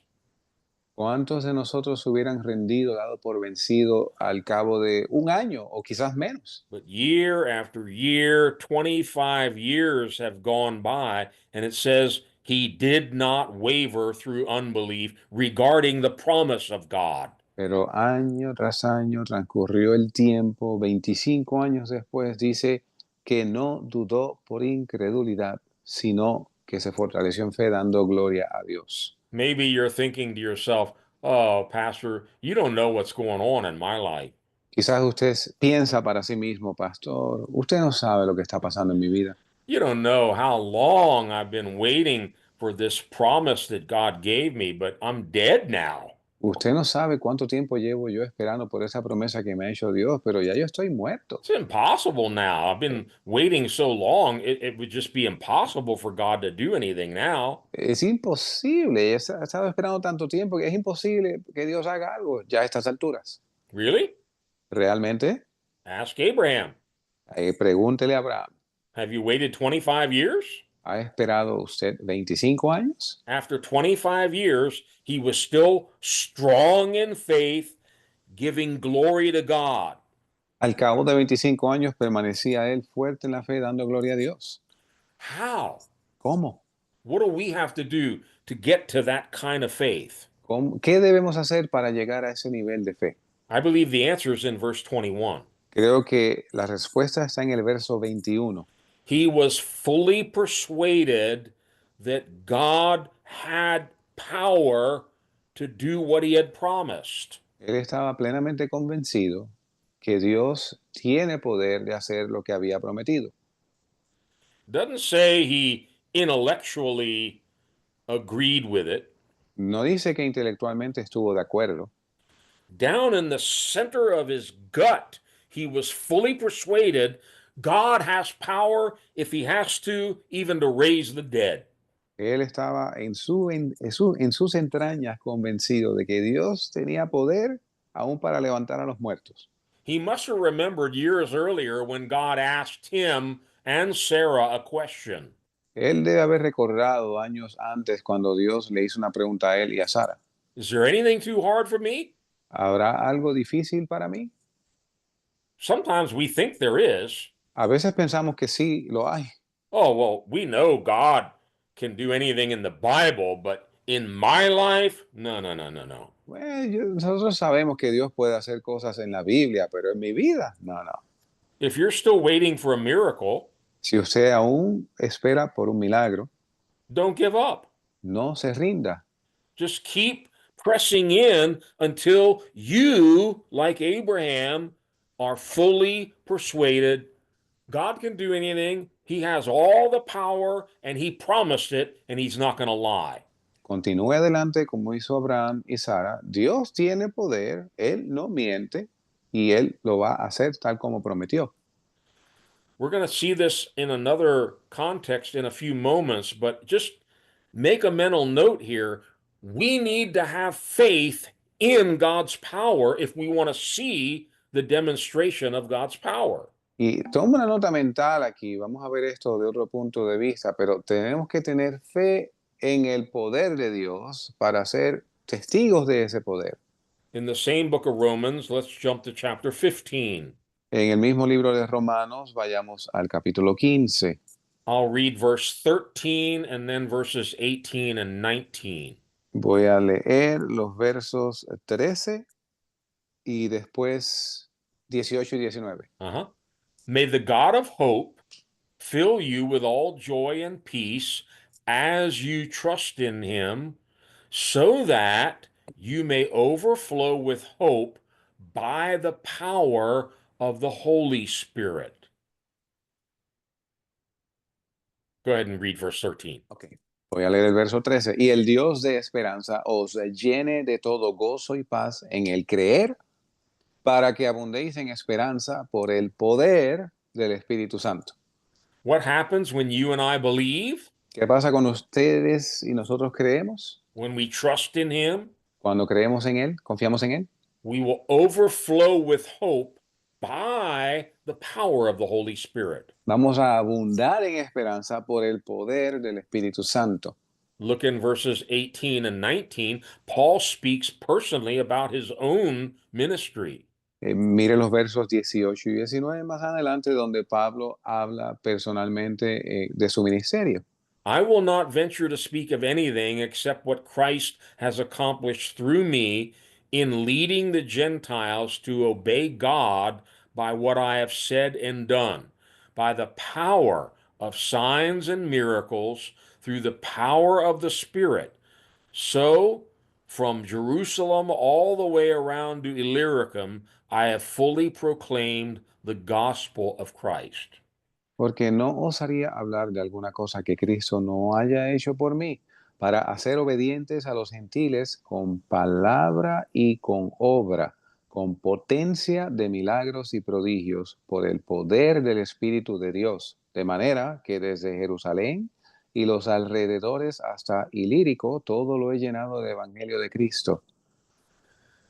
¿Cuántos de nosotros hubieran rendido, dado por vencido al cabo de un año o quizás menos? But year after year, 25 years have gone by, and it says he did not waver through unbelief regarding the promise of God. Pero año tras año transcurrió el tiempo, 25 años después dice que no dudó por incredulidad, sino que se fortaleció en fe dando gloria a Dios. Maybe you're thinking to yourself, oh, Pastor, you don't know what's going on in my life. Quizás usted piensa para sí mismo, pastor, usted no sabe lo que está pasando en mi vida. You don't know how long I've been waiting for this promise that God gave me, but I'm dead now. Usted no sabe cuánto tiempo llevo yo esperando por esa promesa que me ha hecho Dios, pero ya yo estoy muerto. It's impossible now. I've been waiting so long, it would just be impossible for God to do anything now. Es imposible, he estado esperando tanto tiempo que es imposible que Dios haga algo ya a estas alturas. Really? ¿Realmente? Ask Abraham. Pregúntele a Abraham, Have you waited 25 years? ¿ha esperado usted 25 años? After 25 years, he was still strong in faith, giving glory to God. Al cabo de 25 años permanecía él fuerte en la fe, dando gloria a Dios. How? ¿Cómo? What do we have to do to get to that kind of faith? ¿Qué debemos hacer para llegar a ese nivel de fe? I believe the answer is in verse 21. Creo que la respuesta está en el verso 21. He was fully persuaded that God had power to do what he had promised. Él estaba plenamente convencido que Dios tiene poder de hacer lo que había prometido. Doesn't say he intellectually agreed with it. No dice que intelectualmente estuvo de acuerdo. Down in the center of his gut, he was fully persuaded God has power, if he has to, even to raise the dead. Él estaba en sus entrañas convencido de que Dios tenía poder aún para levantar a los muertos. He must have remembered years earlier when God asked him and Sarah a question. Él debe haber recordado años antes cuando Dios le hizo una pregunta a él y a Sara. Is there anything too hard for me? ¿Habrá algo difícil para mí? Sometimes we think there is. A veces pensamos que sí, lo hay. Oh, well, we know God can do anything in the Bible, but in my life, no. Bueno, nosotros sabemos que Dios puede hacer cosas en la Biblia, pero en mi vida, no. If you're still waiting for a miracle, Si usted aún espera por un milagro, don't give up. no se rinda. Just keep pressing in until you, like Abraham, are fully persuaded God can do anything. He has all the power and he promised it and he's not going to lie. Continúe adelante como hizo Abraham y Sara. Dios tiene poder, Él no miente y Él lo va a hacer tal como prometió. We're going to see this in another context in a few moments, but just make a mental note here. We need to have faith in God's power if we want to see the demonstration of God's power. Y toma una nota mental aquí, vamos a ver esto de otro punto de vista, pero tenemos que tener fe en el poder de Dios para ser testigos de ese poder. In the same book of Romans, let's jump to chapter 15. En el mismo libro de Romanos, vayamos al capítulo 15. I'll read verse 13 and then verses 18 and 19. Voy a leer los versos 13 y después 18 y 19. Uh-huh. May the God of hope fill you with all joy and peace as you trust in him, so that you may overflow with hope by the power of the Holy Spirit. Go ahead and read verse 13. Okay. Voy a leer el verso 13. Y el Dios de esperanza os llene de todo gozo y paz en el creer, para que abundéis en esperanza por el poder del Espíritu Santo. What happens when you and I believe? ¿Qué pasa con ustedes y nosotros creemos? when we trust in him, cuando creemos en Él, confiamos en Él, we will overflow with hope by the power of the Holy Spirit. vamos a abundar en esperanza por el poder del Espíritu Santo. Look in verses 18 and 19. Paul speaks personally about his own ministry. Mire los versos 18 y 19 más adelante, donde Pablo habla personalmente de su ministerio. I will not venture to speak of anything except what Christ has accomplished through me in leading the Gentiles to obey God by what I have said and done, by the power of signs and miracles, through the power of the Spirit. So, from Jerusalem all the way around to Illyricum, I have fully proclaimed the gospel of Christ. Porque no osaría hablar de alguna cosa que Cristo no haya hecho por mí, para hacer obedientes a los gentiles con palabra y con obra, con potencia de milagros y prodigios, por el poder del Espíritu de Dios, de manera que desde Jerusalén y los alrededores hasta Ilírico, todo lo he llenado del Evangelio de Cristo.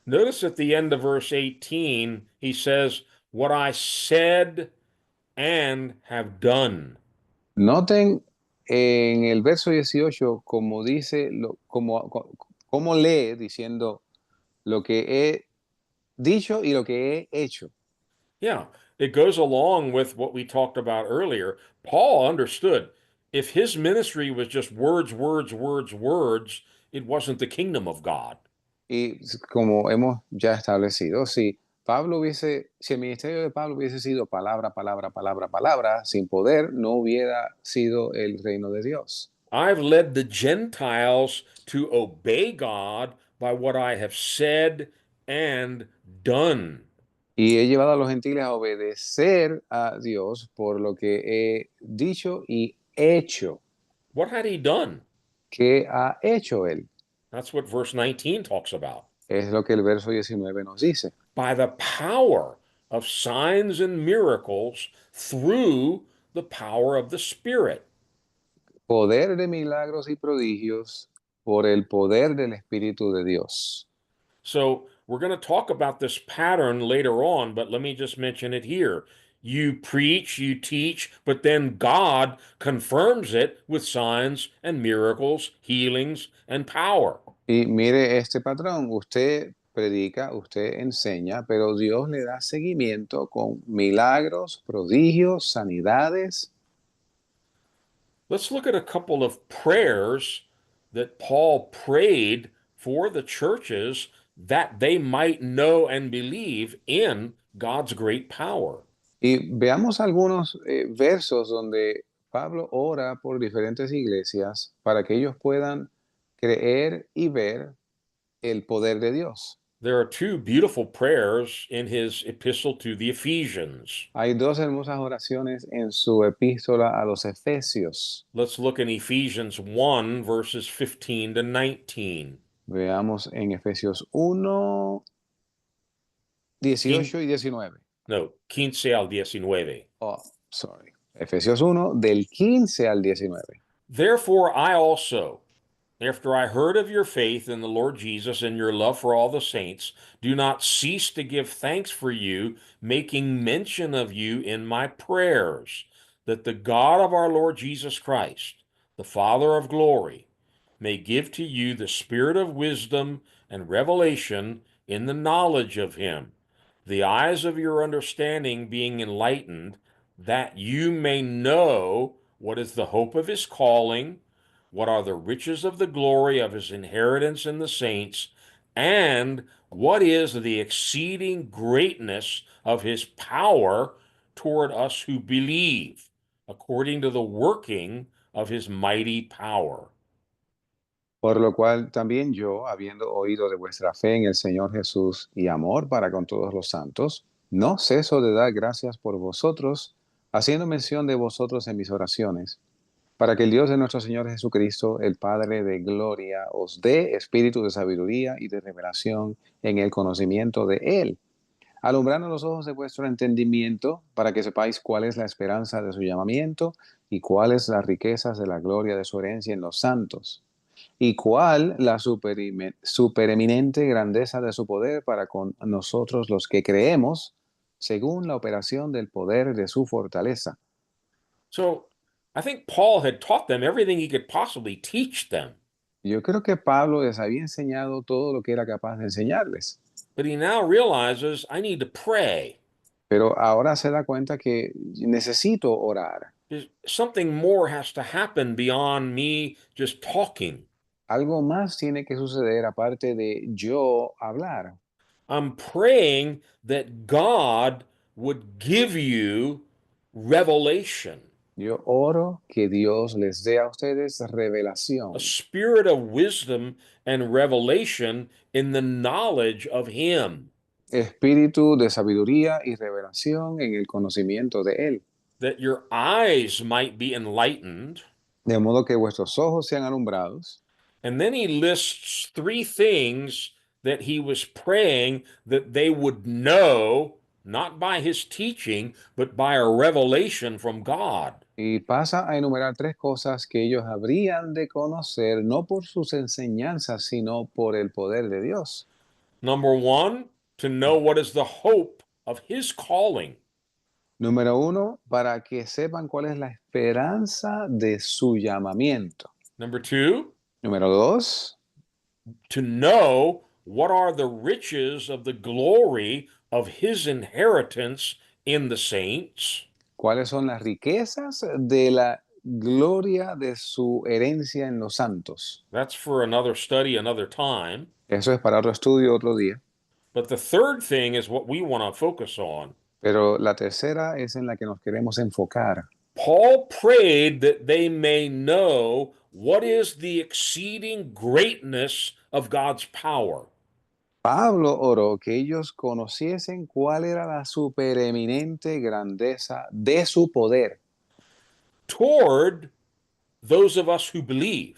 Notice at the end of verse 18, he says, what I said and have done. Noten en el verso 18 como dice, como lee diciendo lo que he dicho y lo que he hecho. Yeah, it goes along with what we talked about earlier. Paul understood if his ministry was just words, words, words, words, it wasn't the kingdom of God. Y como hemos ya establecido, si el ministerio de Pablo hubiese sido palabra, palabra, palabra, palabra, sin poder, no hubiera sido el reino de Dios. I've led the Gentiles to obey God by what I have said and done. Y he llevado a los gentiles a obedecer a Dios por lo que he dicho y hecho. What had he done? ¿Qué ha hecho él? That's what verse 19 talks about. Es lo que el verso 19 nos dice. By the power of signs and miracles through the power of the Spirit. Poder de milagros y prodigios por el poder del Espíritu de Dios. So we're going to talk about this pattern later on, but let me just mention it here. You preach, you teach, but then God confirms it with signs and miracles, healings, and power. Y mire este patrón, usted predica, usted enseña, pero Dios le da seguimiento con milagros, prodigios, sanidades. Let's look at a couple of prayers that Paul prayed for the churches that they might know and believe in God's great power. Y veamos algunos versos donde Pablo ora por diferentes iglesias para que ellos puedan creer y ver el poder de Dios. There are two beautiful prayers in his epistle to the Ephesians. Hay dos hermosas oraciones en su epístola a los Efesios. Let's look in Ephesians 1, verses 15 to 19. Veamos en Efesios 1, 18 y 19. No, 15 al 19. Oh, sorry. Efesios 1, del 15 al 19. Therefore, I also, after I heard of your faith in the Lord Jesus and your love for all the saints, do not cease to give thanks for you, making mention of you in my prayers, that the God of our Lord Jesus Christ, the Father of glory, may give to you the spirit of wisdom and revelation in the knowledge of him, the eyes of your understanding being enlightened, that you may know what is the hope of his calling, what are the riches of the glory of his inheritance in the saints, and what is the exceeding greatness of his power toward us who believe, according to the working of his mighty power. Por lo cual también yo, habiendo oído de vuestra fe en el Señor Jesús y amor para con todos los santos, no ceso de dar gracias por vosotros, haciendo mención de vosotros en mis oraciones, para que el Dios de nuestro Señor Jesucristo, el Padre de gloria, os dé espíritu de sabiduría y de revelación en el conocimiento de Él, alumbrando los ojos de vuestro entendimiento, para que sepáis cuál es la esperanza de su llamamiento y cuáles las riquezas de la gloria de su herencia en los santos, ¿Y cuál la supereminente grandeza de su poder para con nosotros los que creemos, según la operación del poder de su fortaleza? So I think Paul had taught them everything he could possibly teach them, Yo creo que Pablo les había enseñado todo lo que era capaz de enseñarles, but he now realizes I need to pray. pero ahora se da cuenta que necesito orar. Something more has to happen beyond me just talking. Algo más tiene que suceder aparte de yo hablar. I'm praying that God would give you revelation, Yo oro que Dios les dé a ustedes a revelación, spirit of wisdom and revelation in the knowledge of Him, espíritu de sabiduría y revelación en el conocimiento de Él, that your eyes might be enlightened. de modo que vuestros ojos sean alumbrados. And then he lists three things that he was praying that they would know, not by his teaching, but by a revelation from God. Y pasa a enumerar tres cosas que ellos habrían de conocer, no por sus enseñanzas, sino por el poder de Dios. Number one, to know what is the hope of his calling. Número uno, para que sepan cuál es la esperanza de su llamamiento. Number two, Número dos, to know what are the riches of the glory of his inheritance in the saints. cuáles son las riquezas de la gloria de su herencia en los santos. That's for another study, another time. Eso es para otro estudio otro día. But the third thing is what we want to focus on. Pero la tercera es en la que nos queremos enfocar. Paul prayed that they may know what is the exceeding greatness of God's power. Pablo oró que ellos conociesen cuál era la supereminente grandeza de su poder Toward those of us who believe.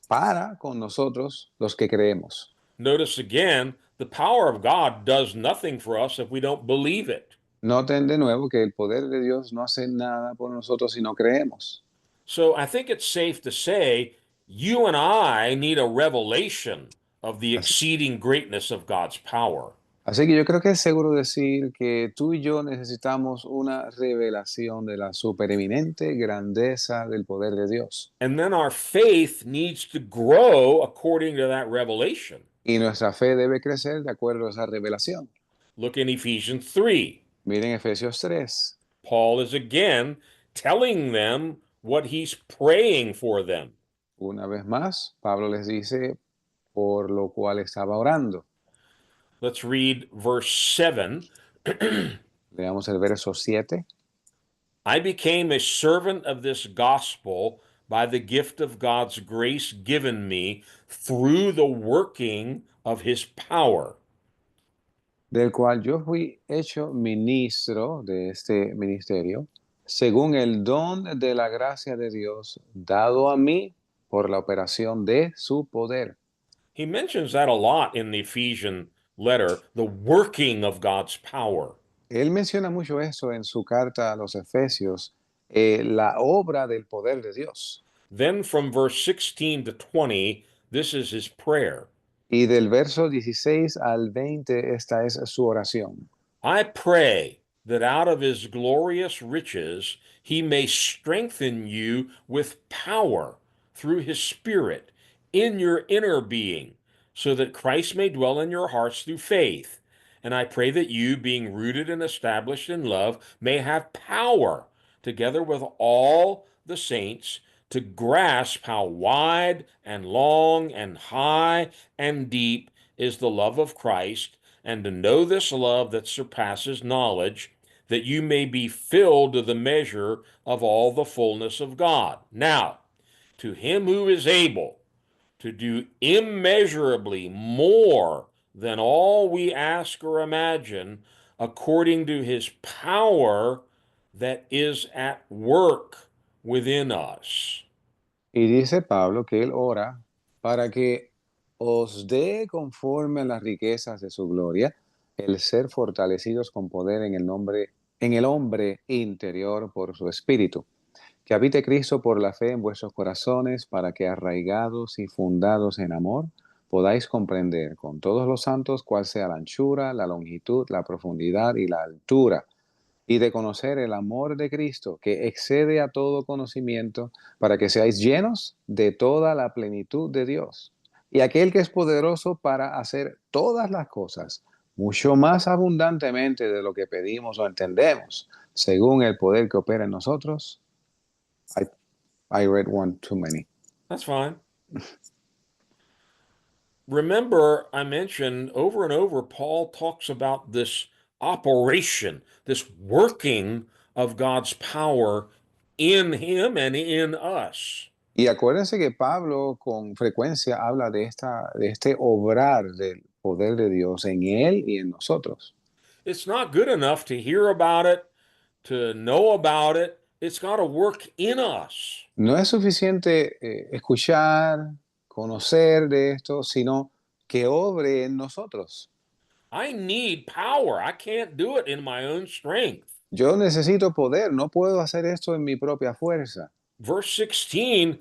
para con nosotros los que creemos. Notice again, the power of God does nothing for us if we don't believe it. Noten de nuevo que el poder de Dios no hace nada por nosotros si no creemos. So I think it's safe to say you and I need a revelation of the exceeding greatness of God's power. Así que yo creo que es seguro decir que tú y yo necesitamos una revelación de la supereminente grandeza del poder de Dios. And then our faith needs to grow according to that revelation. Y nuestra fe debe crecer de acuerdo a esa revelación. Look in Ephesians 3. Miren Efesios 3. Paul is again telling them what he's praying for them. Una vez más, Pablo les dice por lo cual estaba orando. Let's read verse 7. Leamos el verso 7. I became a servant of this gospel by the gift of God's grace given me through the working of his power. Del cual yo fui hecho ministro de este ministerio, según el don de la gracia de Dios dado a mí por la operación de su poder. He mentions that a lot in the Ephesian letter, the working of God's power. Él menciona mucho eso en su carta a los Efesios, la obra del poder de Dios. Then from verse 16 to 20, this is his prayer. Y del verso 16 al 20, esta es su oración. I pray that out of his glorious riches he may strengthen you with power through his Spirit in your inner being, so that Christ may dwell in your hearts through faith. And I pray that you, being rooted and established in love, may have power, together with all the saints, to grasp how wide and long and high and deep is the love of Christ, and to know this love that surpasses knowledge, that you may be filled to the measure of all the fullness of God. Now, to him who is able to do immeasurably more than all we ask or imagine, according to his power that is at work within us. Y dice Pablo que él ora para que os dé conforme a las riquezas de su gloria el ser fortalecidos con poder en el hombre interior por su espíritu, Que habite Cristo por la fe en vuestros corazones, para que arraigados y fundados en amor, podáis comprender con todos los santos cuál sea la anchura, la longitud, la profundidad y la altura, y de conocer el amor de Cristo, que excede a todo conocimiento, para que seáis llenos de toda la plenitud de Dios. Y aquel que es poderoso para hacer todas las cosas, mucho más abundantemente de lo que pedimos o entendemos, según el poder que opera en nosotros. I read one too many. That's fine. Remember, I mentioned over and over, Paul talks about this operation, this working of God's power in him and in us. Y acuérdense que Pablo con frecuencia habla de este obrar del poder de Dios en él y en nosotros. It's not good enough to hear about it, to know about it. It's got to work in us. No es suficiente escuchar, conocer de esto, sino que obre en nosotros. I need power. I can't do it in my own strength. Yo necesito poder, no puedo hacer esto en mi propia fuerza. Verse 16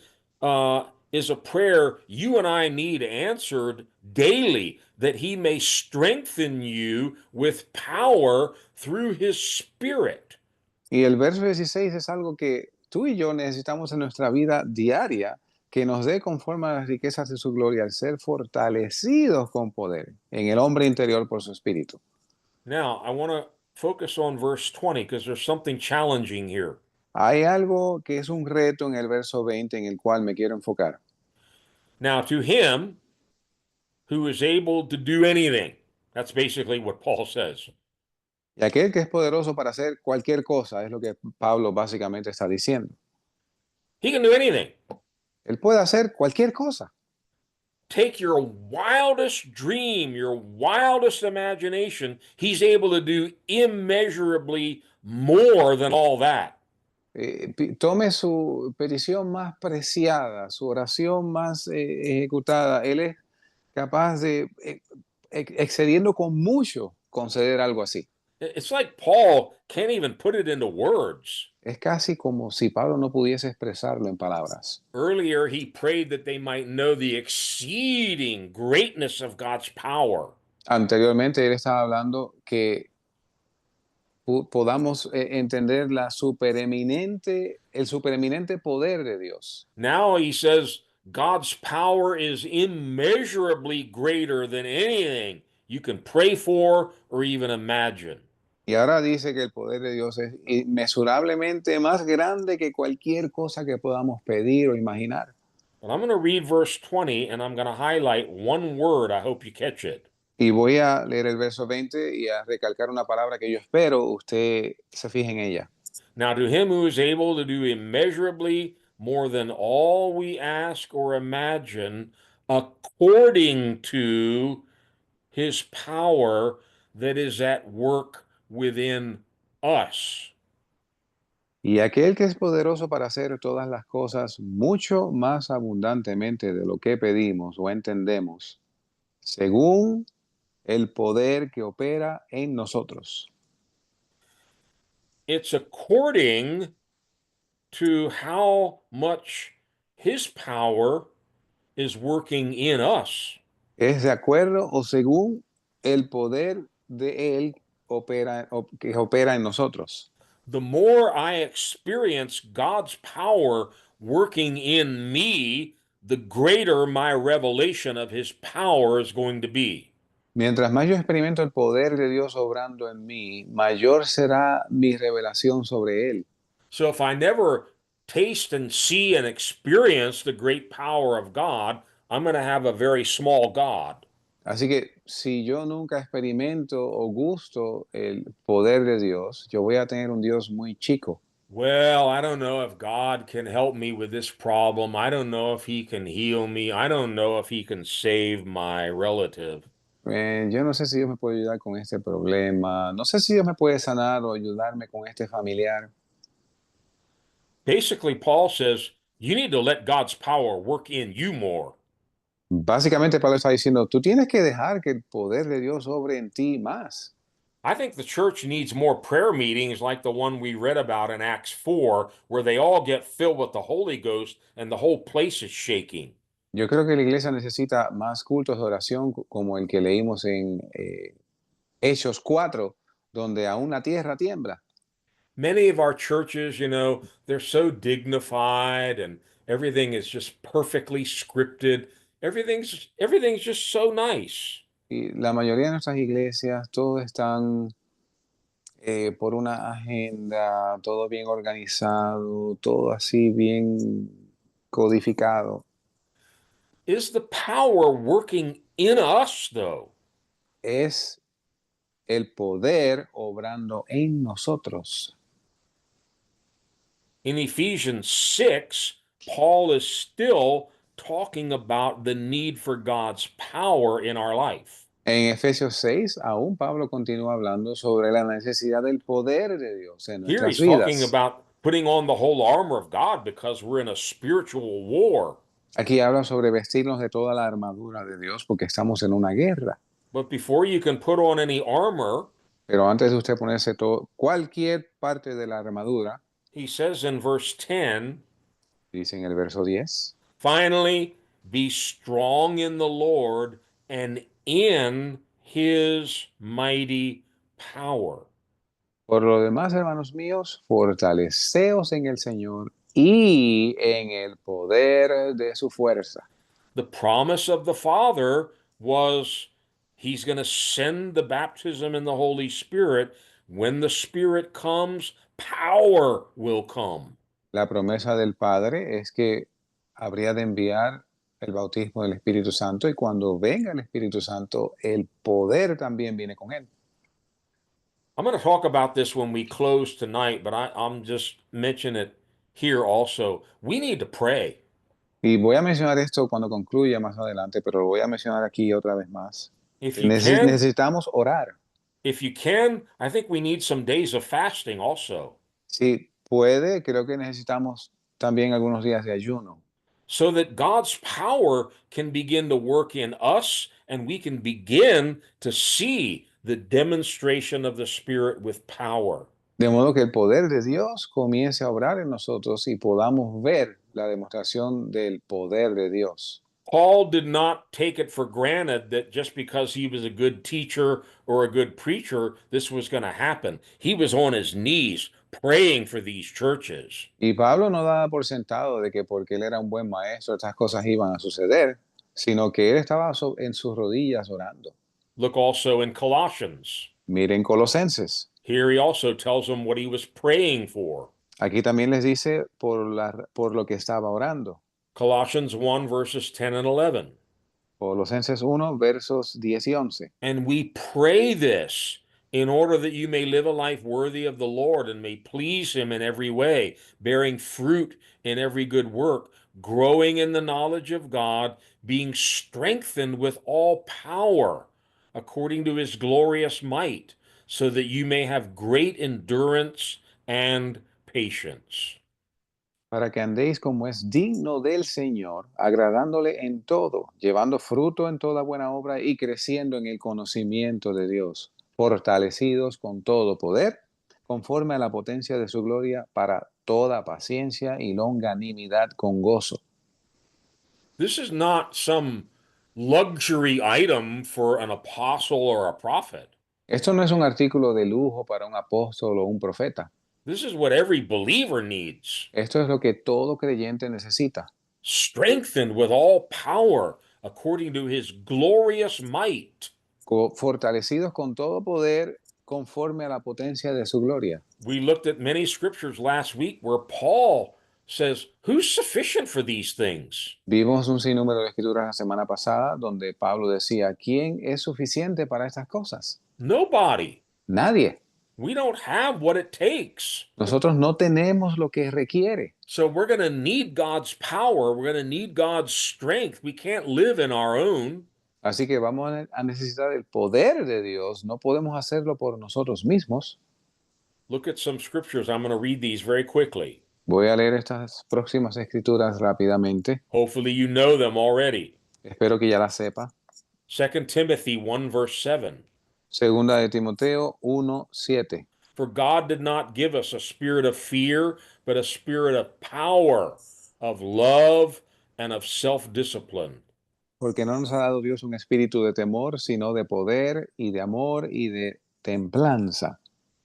is a prayer you and I need answered daily, that he may strengthen you with power through his Spirit. Y el verso 16 es algo que tú y yo necesitamos en nuestra vida diaria, que nos dé conforme a las riquezas de su gloria, al ser fortalecidos con poder en el hombre interior por su espíritu. Now, I want to focus on verse 20 because there's something challenging here. Hay algo que es un reto en el verso 20 en el cual me quiero enfocar. Now, to him who is able to do anything, that's basically what Paul says. Y aquel que es poderoso para hacer cualquier cosa, es lo que Pablo básicamente está diciendo. He can do anything. Él puede hacer cualquier cosa. Take your wildest dream, your wildest imagination, he's able to do immeasurably more than all that. Tome su petición más preciada, su oración más ejecutada. Él es capaz de, excediendo con mucho, conceder algo así. It's like Paul can't even put it into words. Es casi como si Pablo no pudiese expresarlo en palabras. Earlier, he prayed that they might know the exceeding greatness of God's power. Anteriormente él estaba hablando que podamos entender el supereminente poder de Dios. Now he says God's power is immeasurably greater than anything you can pray for or even imagine. Y ahora dice que el poder de Dios es inmesurablemente más grande que cualquier cosa que podamos pedir o imaginar. And I'm going to read verse 20 and I'm going to highlight one word. I hope you catch it. Y voy a leer el verso 20 y a recalcar una palabra que yo espero usted se fije en ella. Now, to him who is able to do immeasurably more than all we ask or imagine, according to his power that is at work within us. Y aquel que es poderoso para hacer todas las cosas mucho más abundantemente de lo que pedimos o entendemos, según el poder que opera en nosotros. It's according to how much his power is working in us. Es de acuerdo o según el poder de él que opera en nosotros. The more I experience God's power working in me, the greater my revelation of his power is going to be. Mientras más yo experimento el poder de Dios obrando en mí, mayor será mi revelación sobre él. So if I never taste and see and experience the great power of God, I'm going to have a very small God. Así que si yo nunca experimento o gusto el poder de Dios, yo voy a tener un Dios muy chico. Well, I don't know if God can help me with this problem. I don't know if he can heal me. I don't know if he can save my relative. Yo no sé si Dios me puede ayudar con este problema. No sé si Dios me puede sanar o ayudarme con este familiar. Basically, Paul says you need to let God's power work in you more. Básicamente Pablo está diciendo, tú tienes que dejar que el poder de Dios obre en ti más. I think the church needs more prayer meetings like the one we read about in Acts 4, where they all get filled with the Holy Ghost and the whole place is shaking. Yo creo que la iglesia necesita más cultos de oración como el que leímos en Hechos 4, donde aún la tierra tiembla. Many of our churches, they're so dignified and everything is just perfectly scripted. Everything's just so nice. Y la mayoría de nuestras iglesias, todos están por una agenda, todo bien organizado, todo así bien codificado. Is the power working in us, though? Es el poder obrando en nosotros. In Ephesians 6, Paul is still talking about the need for God's power in our life. En Efesios 6, aún Pablo continúa hablando sobre la necesidad del poder de Dios en Here nuestras he's talking vidas. about putting on the whole armor of God because we're in a spiritual war. Aquí habla sobre vestirnos de toda la armadura de Dios porque estamos en una guerra. But before you can put on any armor, Pero antes de usted ponerse cualquier parte de la armadura, he says in verse 10, dice en el verso 10, finally, be strong in the Lord and in his mighty power. por lo demás, hermanos míos, fortaleceos en el Señor y en el poder de su fuerza. The promise of the Father was he's going to send the baptism in the Holy Spirit. When the Spirit comes, power will come. La promesa del Padre es que habría de enviar el bautismo del Espíritu Santo y cuando venga el Espíritu Santo, el poder también viene con él. I'm going to talk about this when we close tonight, but I'm just mentioning it here also. We need to pray. Y voy a mencionar esto cuando concluya más adelante, pero lo voy a mencionar aquí otra vez más. If you can, Necesitamos orar. I think we need some days of fasting also, Si puede, creo que necesitamos también algunos días de ayuno, so that God's power can begin to work in us and we can begin to see the demonstration of the Spirit with power. de modo que el poder de Dios comience a obrar en nosotros y podamos ver la demostración del poder de Dios. Paul did not take it for granted that just because he was a good teacher or a good preacher, this was going to happen. He was on his knees praying for these churches. Y Pablo no daba por sentado de que porque él era un buen maestro, estas cosas iban a suceder, sino que él estaba en sus rodillas orando. Look also in Colossians. Miren Colosenses. Here he also tells them what he was praying for. Aquí también les dice por lo que estaba orando. Colossians 1, verses 10 and 11. Colosenses 1, versos 10 y 11. And we pray this in order that you may live a life worthy of the Lord and may please him in every way, bearing fruit in every good work, growing in the knowledge of God, being strengthened with all power according to his glorious might, so that you may have great endurance and patience. Para que andéis como es digno del Señor, agradándole en todo, llevando fruto en toda buena obra y creciendo en el conocimiento de Dios, fortalecidos con todo poder, conforme a la potencia de su gloria, para toda paciencia y longanimidad con gozo. This is not some luxury item for an apostle or a prophet. Esto no es un artículo de lujo para un apóstol o un profeta. This is what every believer needs. Esto es lo que todo creyente necesita. Strengthened with all power according to his glorious might. Fortalecidos con todo poder conforme a la potencia de su gloria. We looked at many scriptures last week where Paul says, who's sufficient for these things? Vimos un sinnúmero de escrituras la semana pasada donde Pablo decía, ¿quién es suficiente para estas cosas? Nobody. Nadie. We don't have what it takes. Nosotros no tenemos lo que requiere. So we're going to need God's power. We're going to need God's strength. We can't live in our own. Así que vamos a necesitar el poder de Dios. No podemos hacerlo por nosotros mismos. Look at some scriptures. I'm going to read these very quickly. Voy a leer estas próximas escrituras rápidamente. Hopefully you know them already. Espero que ya las sepa. 2 Timothy 1, verse 7. Segunda de Timoteo 1:7. For God did not give us a spirit of fear, but a spirit of power, of love, and of self-discipline. Porque no nos ha dado Dios un espíritu de temor, sino de poder y de amor y de templanza.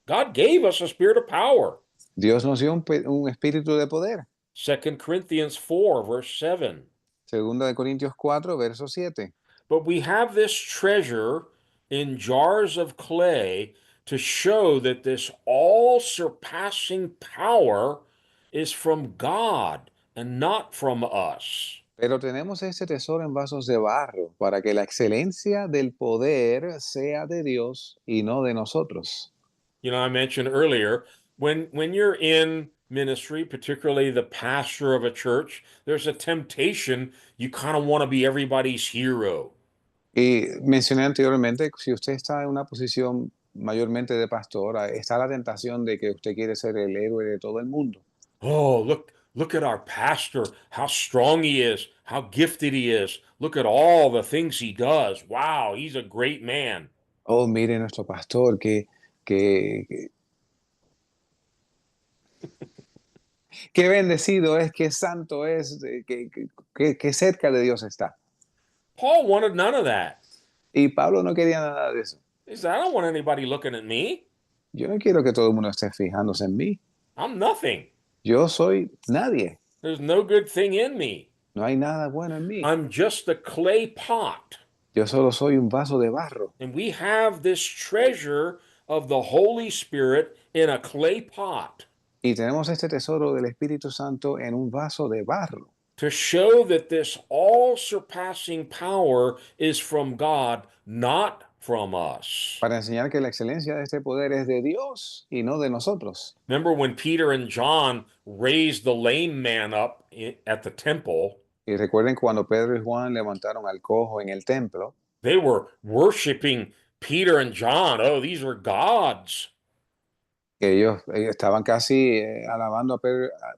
God gave us a spirit of power. Dios nos dio un espíritu de poder. 2 Corinthians 4, verse 7. Segunda de Corintios 4, verso 7. But we have this treasure in jars of clay to show that this all surpassing power is from God and not from us. Pero tenemos este tesoro en vasos de barro, para que la excelencia del poder sea de Dios y no de nosotros. You know, I mentioned earlier, when you're in ministry, particularly the pastor of a church, there's a temptation, you kind of want to be everybody's hero. Y mencioné anteriormente, si usted está en una posición mayormente de pastor, está la tentación de que usted quiere ser el héroe de todo el mundo. Oh, look at our pastor, how strong he is, how gifted he is. Look at all the things he does. Wow, he's a great man. Oh, mire nuestro pastor, que, qué bendecido es, qué santo es, que cerca de Dios está. Paul wanted none of that. Y Pablo no quería nada de eso. He said, I don't want anybody looking at me. Yo no quiero que todo el mundo esté fijándose en mí. I'm nothing. Yo soy nadie. There's no good thing in me. No hay nada bueno en mí. I'm just a clay pot. Yo solo soy un vaso de barro. And we have this treasure of the Holy Spirit in a clay pot Y tenemos este tesoro del Espíritu Santo en un vaso de barro, to show that this all surpassing power is from God, not from us. para enseñar que la excelencia de este poder es de Dios y no de nosotros. Remember when Peter and John raised the lame man up at the temple? Y recuerden cuando Pedro y Juan levantaron al cojo en el templo, They were worshiping Peter and John. Oh, these are gods. que ellos estaban casi alabando a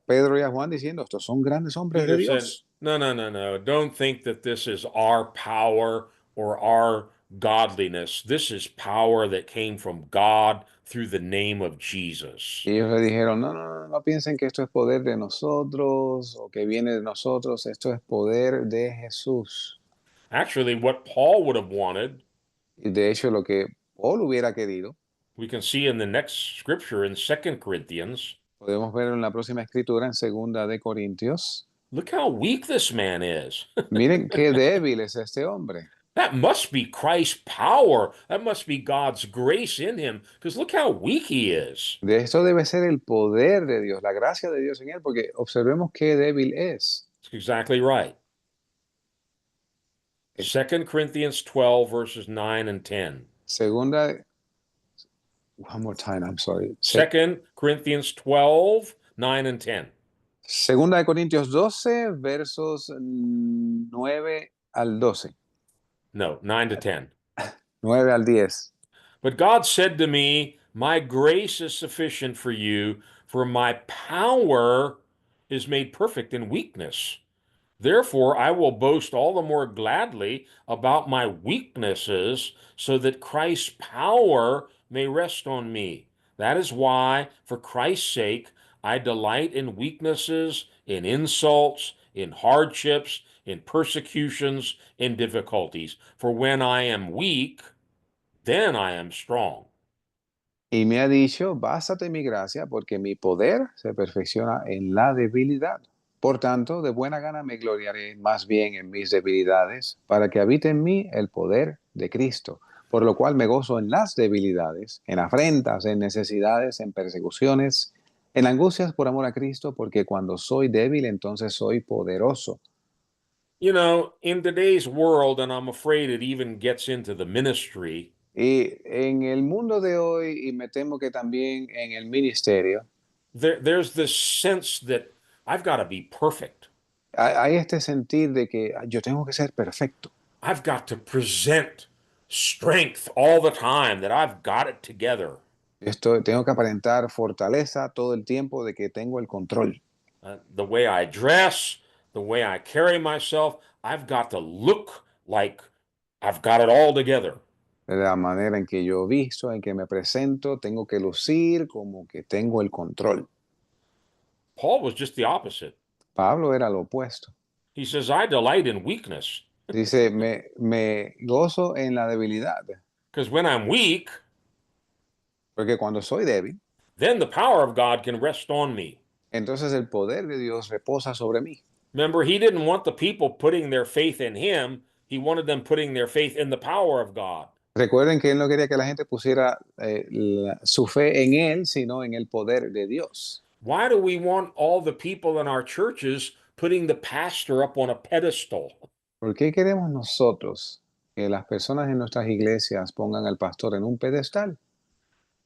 Pedro y a Juan diciendo, estos son grandes hombres de Peter said, Dios. no. Don't think that this is our power or our godliness. This is power that came from God through the name of Jesus. Y ellos le dijeron, no piensen que esto es poder de nosotros o que viene de nosotros, esto es poder de Jesús. Actually, what Paul would have wanted, Y de hecho lo que Paul hubiera querido, we can see in the next scripture in 2 Corinthians. podemos ver en la próxima escritura en segunda de Corintios. Look how weak this man is. Miren qué débil es este hombre. That must be Christ's power. That must be God's grace in him. Because look how weak he is. De esto debe ser el poder de Dios, la gracia de Dios en él, porque observemos qué débil es. That's exactly right. 2 Corinthians 12, verses 9 and 10. Segunda, one more time, I'm sorry. 2 Corinthians 12, 9 and 10. Segunda de Corintios 12, versos 9 al 12. No, 9 to 10. 9 al 10. But God said to me, my grace is sufficient for you, for my power is made perfect in weakness. Therefore, I will boast all the more gladly about my weaknesses, so that Christ's power may rest on me. That is why, for Christ's sake, I delight in weaknesses, in insults, in hardships, in persecutions, in difficulties. For when I am weak, then I am strong. Y me ha dicho, bástate mi gracia, porque mi poder se perfecciona en la debilidad. Por tanto, de buena gana me gloriaré más bien en mis debilidades, para que habite en mí el poder de Cristo. Por lo cual me gozo en las debilidades, en afrentas, en necesidades, en persecuciones, en angustias por amor a Cristo, porque cuando soy débil, entonces soy poderoso. You know, in today's world, and I'm afraid it even gets into the ministry, Y en el mundo de hoy, y me temo que también en el ministerio, there's this sense that I've got to be perfect. hay este sentir de que yo tengo que ser perfecto. I've got to present strength all the time, that I've got it together. Tengo que aparentar fortaleza todo el tiempo de que tengo el control. The way I dress, the way I carry myself, I've got to look like I've got it all together. la manera en que yo visto, en que me presento, tengo que lucir como que tengo el control. Paul was just the opposite. Pablo era lo opuesto. He says, I delight in weakness, Dice, me gozo en la debilidad, because when I'm weak, porque cuando soy débil, then the power of God can rest on me. entonces el poder de Dios reposa sobre mí. Remember, he didn't want the people putting their faith in him. He wanted them putting their faith in the power of God. Recuerden que él no quería que la gente pusiera su fe en él, sino en el poder de Dios. Why do we want all the people in our churches putting the pastor up on a pedestal? ¿Por qué queremos nosotros que las personas en nuestras iglesias pongan al pastor en un pedestal?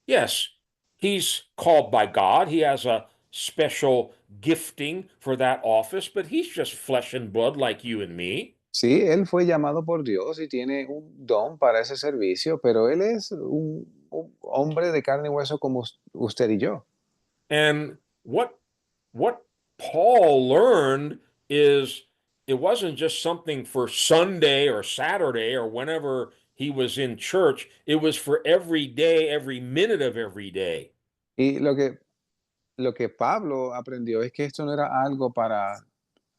Yes, he's called by God. He has a special gifting for that office, but he's just flesh and blood like you and me. Sí, él fue llamado por Dios y tiene un don para ese servicio, pero él es un hombre de carne y hueso como usted y yo. And what Paul learned is it wasn't just something for Sunday or Saturday or whenever he was in church. It was for every day, every minute of every day. Y lo que Pablo aprendió es que esto no era algo para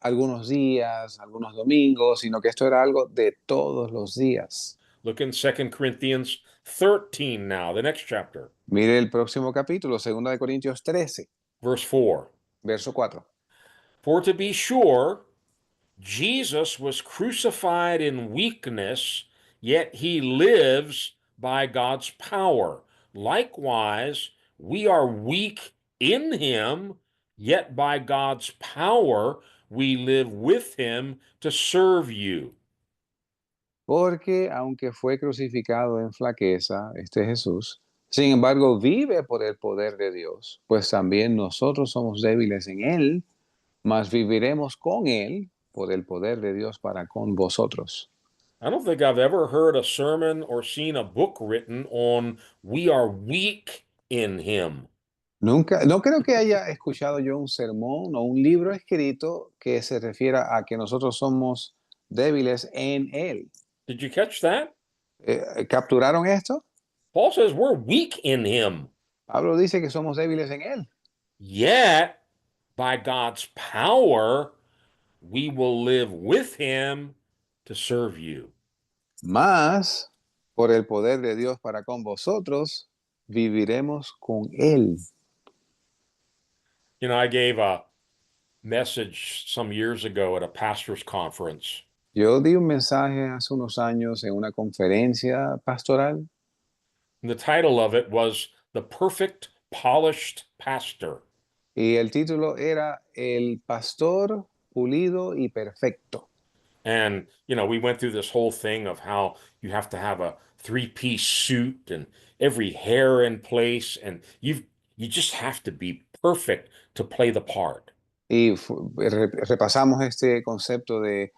algunos días, algunos domingos, sino que esto era algo de todos los días. Look in 2 Corinthians 13 now, the next chapter, Mire el próximo capítulo, 2 de Corintios 13, verse 4. verso 4. For to be sure, Jesus was crucified in weakness, yet he lives by God's power. Likewise, we are weak in him, yet by God's power we live with him to serve you. Porque aunque fue crucificado en flaqueza, este Jesús, sin embargo vive por el poder de Dios, pues también nosotros somos débiles en él, mas viviremos con él por el poder de Dios para con vosotros. I don't think I've ever heard a sermon or seen a book written on we are weak in him. Nunca, no creo que haya escuchado yo un sermón o un libro escrito que se refiera a que nosotros somos débiles en él. Did you catch that? ¿Capturaron esto? Paul says we're weak in him. Pablo dice que somos débiles en él. Yet, by God's power, we will live with him to serve you. Mas, por el poder de Dios para con vosotros, viviremos con él. You know, I gave a message some years ago at a pastor's conference, Yo di un mensaje hace unos años en una conferencia pastoral and the title of it was The Perfect Polished Pastor. y el título era El pastor pulido y perfecto. And, you know, we went through this whole thing of how you have to have a three-piece suit and every hair in place, and you just have to be perfect to play the part. Y repasamos este concepto de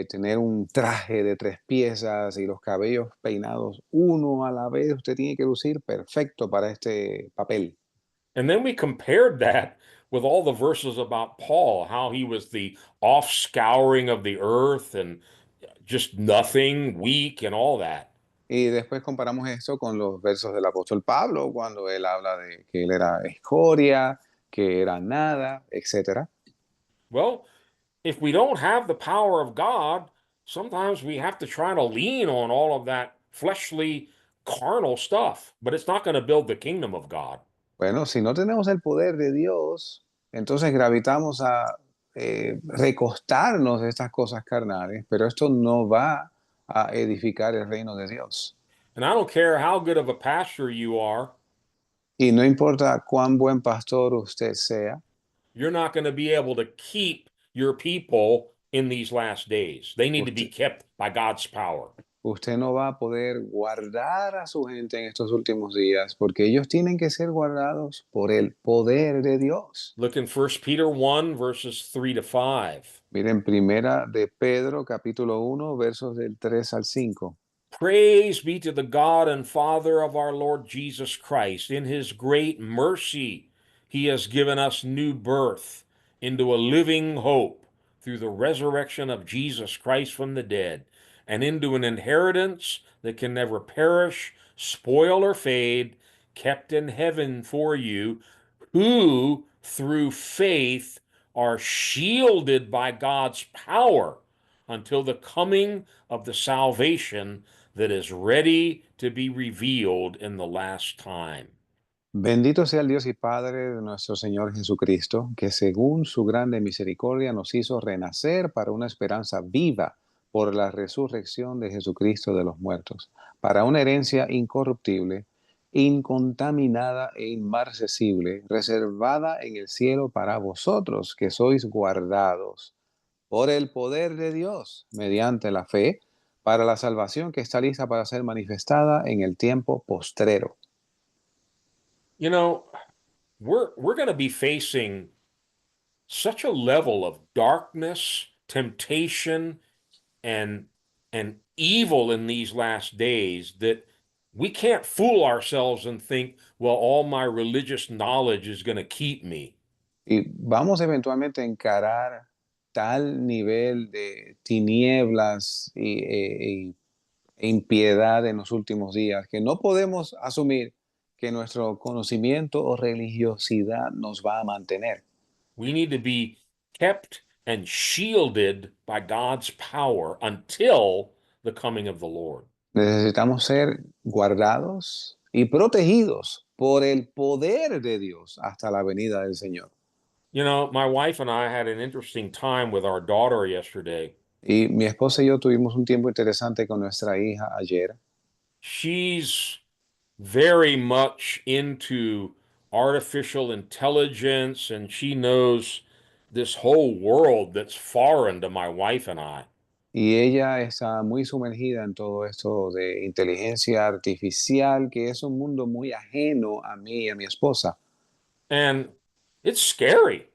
tener un traje de 3 piezas y los cabellos peinados uno a la vez. Usted tiene que lucir perfecto para este papel. And then we compared that with all the verses about Paul, how he was the offscouring of the earth and just nothing, weak, and all that. Y después comparamos esto con los versos del apóstol Pablo, cuando él habla de que él era escoria, que era nada, etc. Well, if we don't have the power of God, sometimes we have to try to lean on all of that fleshly, carnal stuff, but it's not going to build the kingdom of God. Bueno, si no tenemos el poder de Dios, entonces gravitamos a recostarnos de estas cosas carnales, pero esto no va a edificar el reino de Dios. And I don't care how good of a pastor you are, Y no importa cuán buen pastor usted sea, you're not going to be able to keep your people in these last days. They need to be kept by God's power. usted no va a poder guardar a su gente en estos últimos días, porque ellos tienen que ser guardados por el poder de Dios. Look in 1 Peter 1, verses 3 to 5. Miren, primera de Pedro, capítulo 1, versos del 3 al 5. Praise be to the God and Father of our Lord Jesus Christ. In his great mercy, he has given us new birth into a living hope through the resurrection of Jesus Christ from the dead, and into an inheritance that can never perish, spoil, or fade, kept in heaven for you, who through faith are shielded by God's power until the coming of the salvation that is ready to be revealed in the last time. Bendito sea el Dios y Padre de nuestro Señor Jesucristo, que según su grande misericordia nos hizo renacer para una esperanza viva por la resurrección de Jesucristo de los muertos, para una herencia incorruptible, incontaminada e inmarcesible, reservada en el cielo para vosotros, que sois guardados por el poder de Dios mediante la fe, para la salvación que está lista para ser manifestada en el tiempo postrero. You know, we're going to be facing such a level of darkness, temptation, and evil in these last days that we can't fool ourselves and think, well, all my religious knowledge is going to keep me. Y vamos eventualmente a encarar tal nivel de tinieblas e impiedad en los últimos días que no podemos asumir que nuestro conocimiento o religiosidad nos va a mantener. We need to be kept and shielded by God's power until the coming of the Lord. Necesitamos ser guardados y protegidos por el poder de Dios hasta la venida del Señor. You know, my wife and I had an interesting time with our daughter yesterday. Y mi esposa y yo tuvimos un tiempo interesante con nuestra hija ayer. She's very much into artificial intelligence, and she knows this whole world that's foreign to my wife and I. Y ella está muy sumergida en todo esto de inteligencia artificial, que es un mundo muy ajeno a mí y a mi esposa. And it's scary.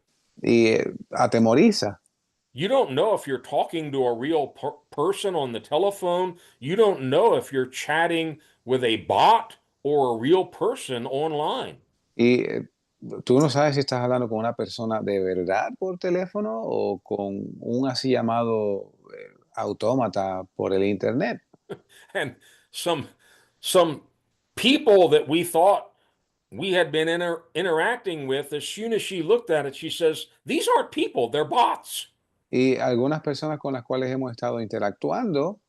Y atemoriza. You don't know if you're talking to a real person on the telephone. You don't know if you're chatting with a bot or a real person online. Y tú no sabes si estás hablando con una persona de verdad por teléfono o con un así llamado autómata por el internet. And some people that we thought we had been interacting with, as soon as she looked at it, she says, "These aren't people, they're bots." Y algunas personas con las cuales hemos estado interactuando,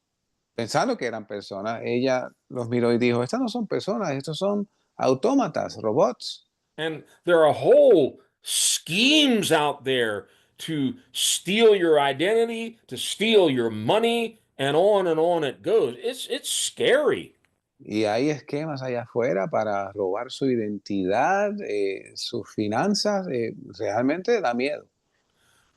pensando que eran personas, ella los miró y dijo, estas no son personas, estos son autómatas, robots. And there are whole schemes out there to steal your identity, to steal your money, and on it goes. It's scary. Y hay esquemas allá afuera para robar su identidad, sus finanzas, realmente da miedo.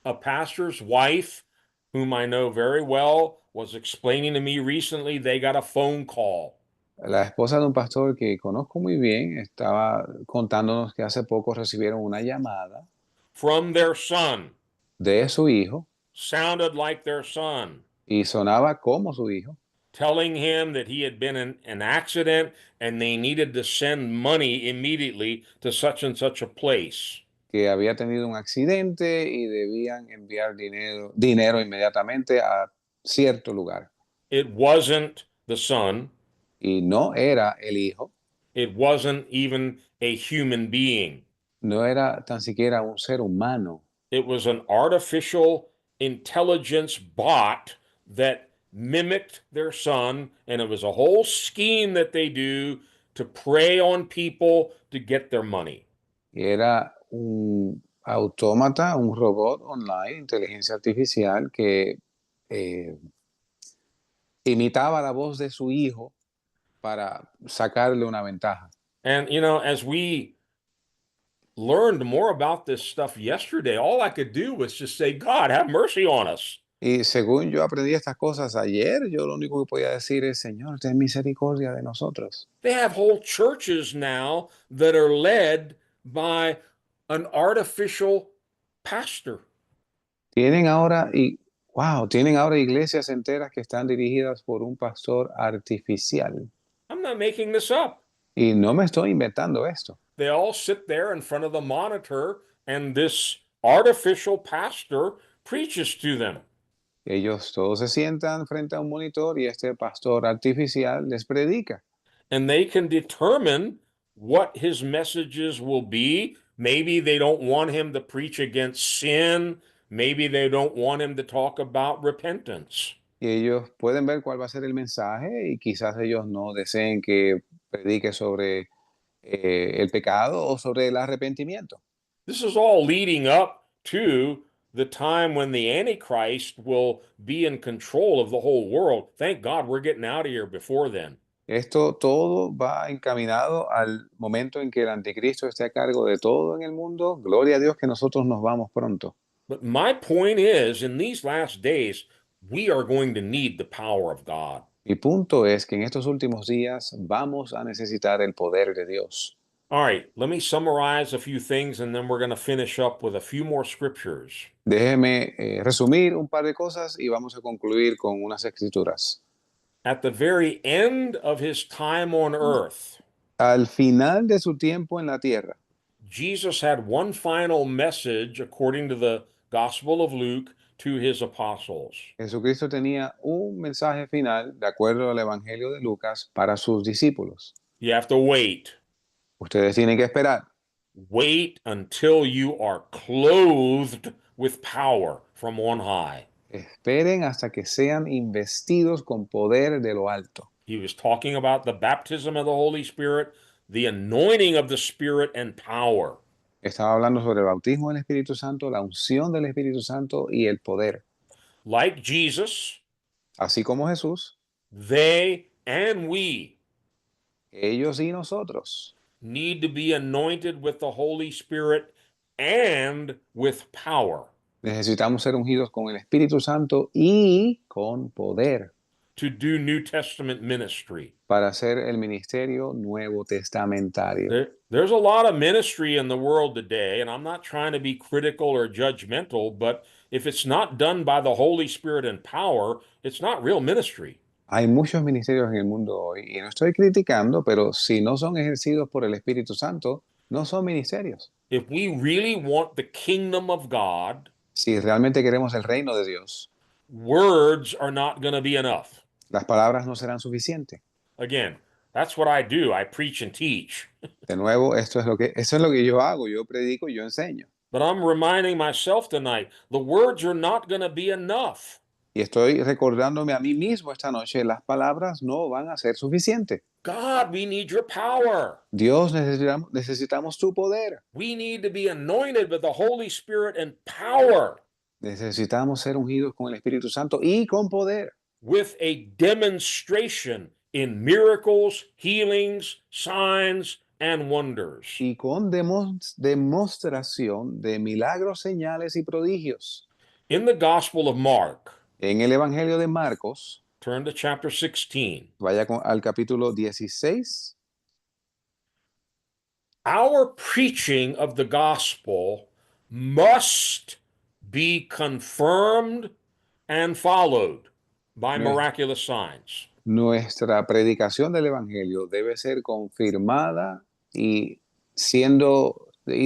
A pastor's wife, whom I know very well, was explaining to me recently they got a phone call La esposa de un pastor que conozco muy bien estaba contándonos que hace poco recibieron una llamada from their son. de su hijo Sounded like their son, y sonaba como su hijo, telling him that he had been in an accident and they needed to send money immediately to such and such a place. que había tenido un accidente y debían enviar dinero inmediatamente a cierto lugar. It wasn't the son. Y no era el hijo, It wasn't even a human being. no era tan siquiera un ser humano. It was an artificial intelligence bot that mimicked their son, and it was a whole scheme that they do to prey on people to get their money. Y era un autómata, un robot online, inteligencia artificial, que imitaba la voz de su hijo para sacarle una ventaja. And, you know, as we learned more about this stuff yesterday, all I could do was just say, God, have mercy on us. Y según yo aprendí estas cosas ayer, yo lo único que podía decir es, Señor, ten misericordia de nosotros. They have whole churches now that are led by an artificial pastor. Tienen ahora iglesias enteras que están dirigidas por un pastor artificial. I'm not making this up. Y no me estoy inventando esto. They all sit there in front of the monitor, and this artificial pastor preaches to them. Ellos todos se sientan frente a un monitor y este pastor artificial les predica. And they can determine what his messages will be. Maybe they don't want him to preach against sin. Maybe they don't want him to talk about repentance. Y ellos pueden ver cuál va a ser el mensaje y quizás ellos no deseen que predique sobre el pecado o sobre el arrepentimiento. This is all leading up to the time when the Antichrist will be in control of the whole world. Thank God we're getting out of here before then. Esto todo va encaminado al momento en que el anticristo esté a cargo de todo en el mundo. Gloria a Dios que nosotros nos vamos pronto. But my point is, in these last days, we are going to need the power of God. Mi punto es que en estos últimos días vamos a necesitar el poder de Dios. All right, let me summarize a few things and then we're going to finish up with a few more scriptures. Déjeme resumir un par de cosas y vamos a concluir con unas escrituras. At the very end of his time on earth, Al final de su tiempo en la tierra, Jesus had one final message, according to the Gospel of Luke, to his apostles. Jesucristo tenía un mensaje final, de acuerdo al Evangelio de Lucas, para sus discípulos. You have to wait. Ustedes tienen que esperar. Wait until you are clothed with power from on high. Esperen hasta que sean investidos con poder de lo alto. He was talking about the baptism of the Holy Spirit, the anointing of the Spirit, and power. Estaba hablando sobre el bautismo del Espíritu Santo, la unción del Espíritu Santo y el poder. Like Jesus, Así como Jesús, they and we ellos y nosotros need to be anointed with the Holy Spirit and with power necesitamos ser ungidos con el Espíritu Santo y con poder to do New Testament ministry. para hacer el ministerio nuevo testamentario. There's a lot of ministry in the world today, and I'm not trying to be critical or judgmental, but if it's not done by the Holy Spirit and power, it's not real ministry. Hay muchos ministerios en el mundo hoy y no estoy criticando, pero si no son ejercidos por el Espíritu Santo, no son ministerios. If we really want the kingdom of God, Si realmente queremos el reino de Dios, words are not going to be enough. las palabras no serán suficientes. Again, that's what I do. I preach and teach. De nuevo, eso es lo que yo hago. Yo predico y yo enseño. But I'm reminding myself tonight, the words are not going to be enough. Y estoy recordándome a mí mismo esta noche, las palabras no van a ser suficientes. God, we need your power. Dios, necesitamos tu poder. We need to be anointed with the Holy Spirit and power, Necesitamos ser ungidos con el Espíritu Santo y con poder. with a demonstration in miracles, healings, signs, and wonders. Y con demostración de milagros, señales y prodigios. In the Gospel of Mark, En el Evangelio de Marcos, turn to chapter 16. vaya al capítulo 16. Our preaching of the gospel must be confirmed and followed by Yes. miraculous signs. Nuestra predicación del Evangelio debe ser confirmada y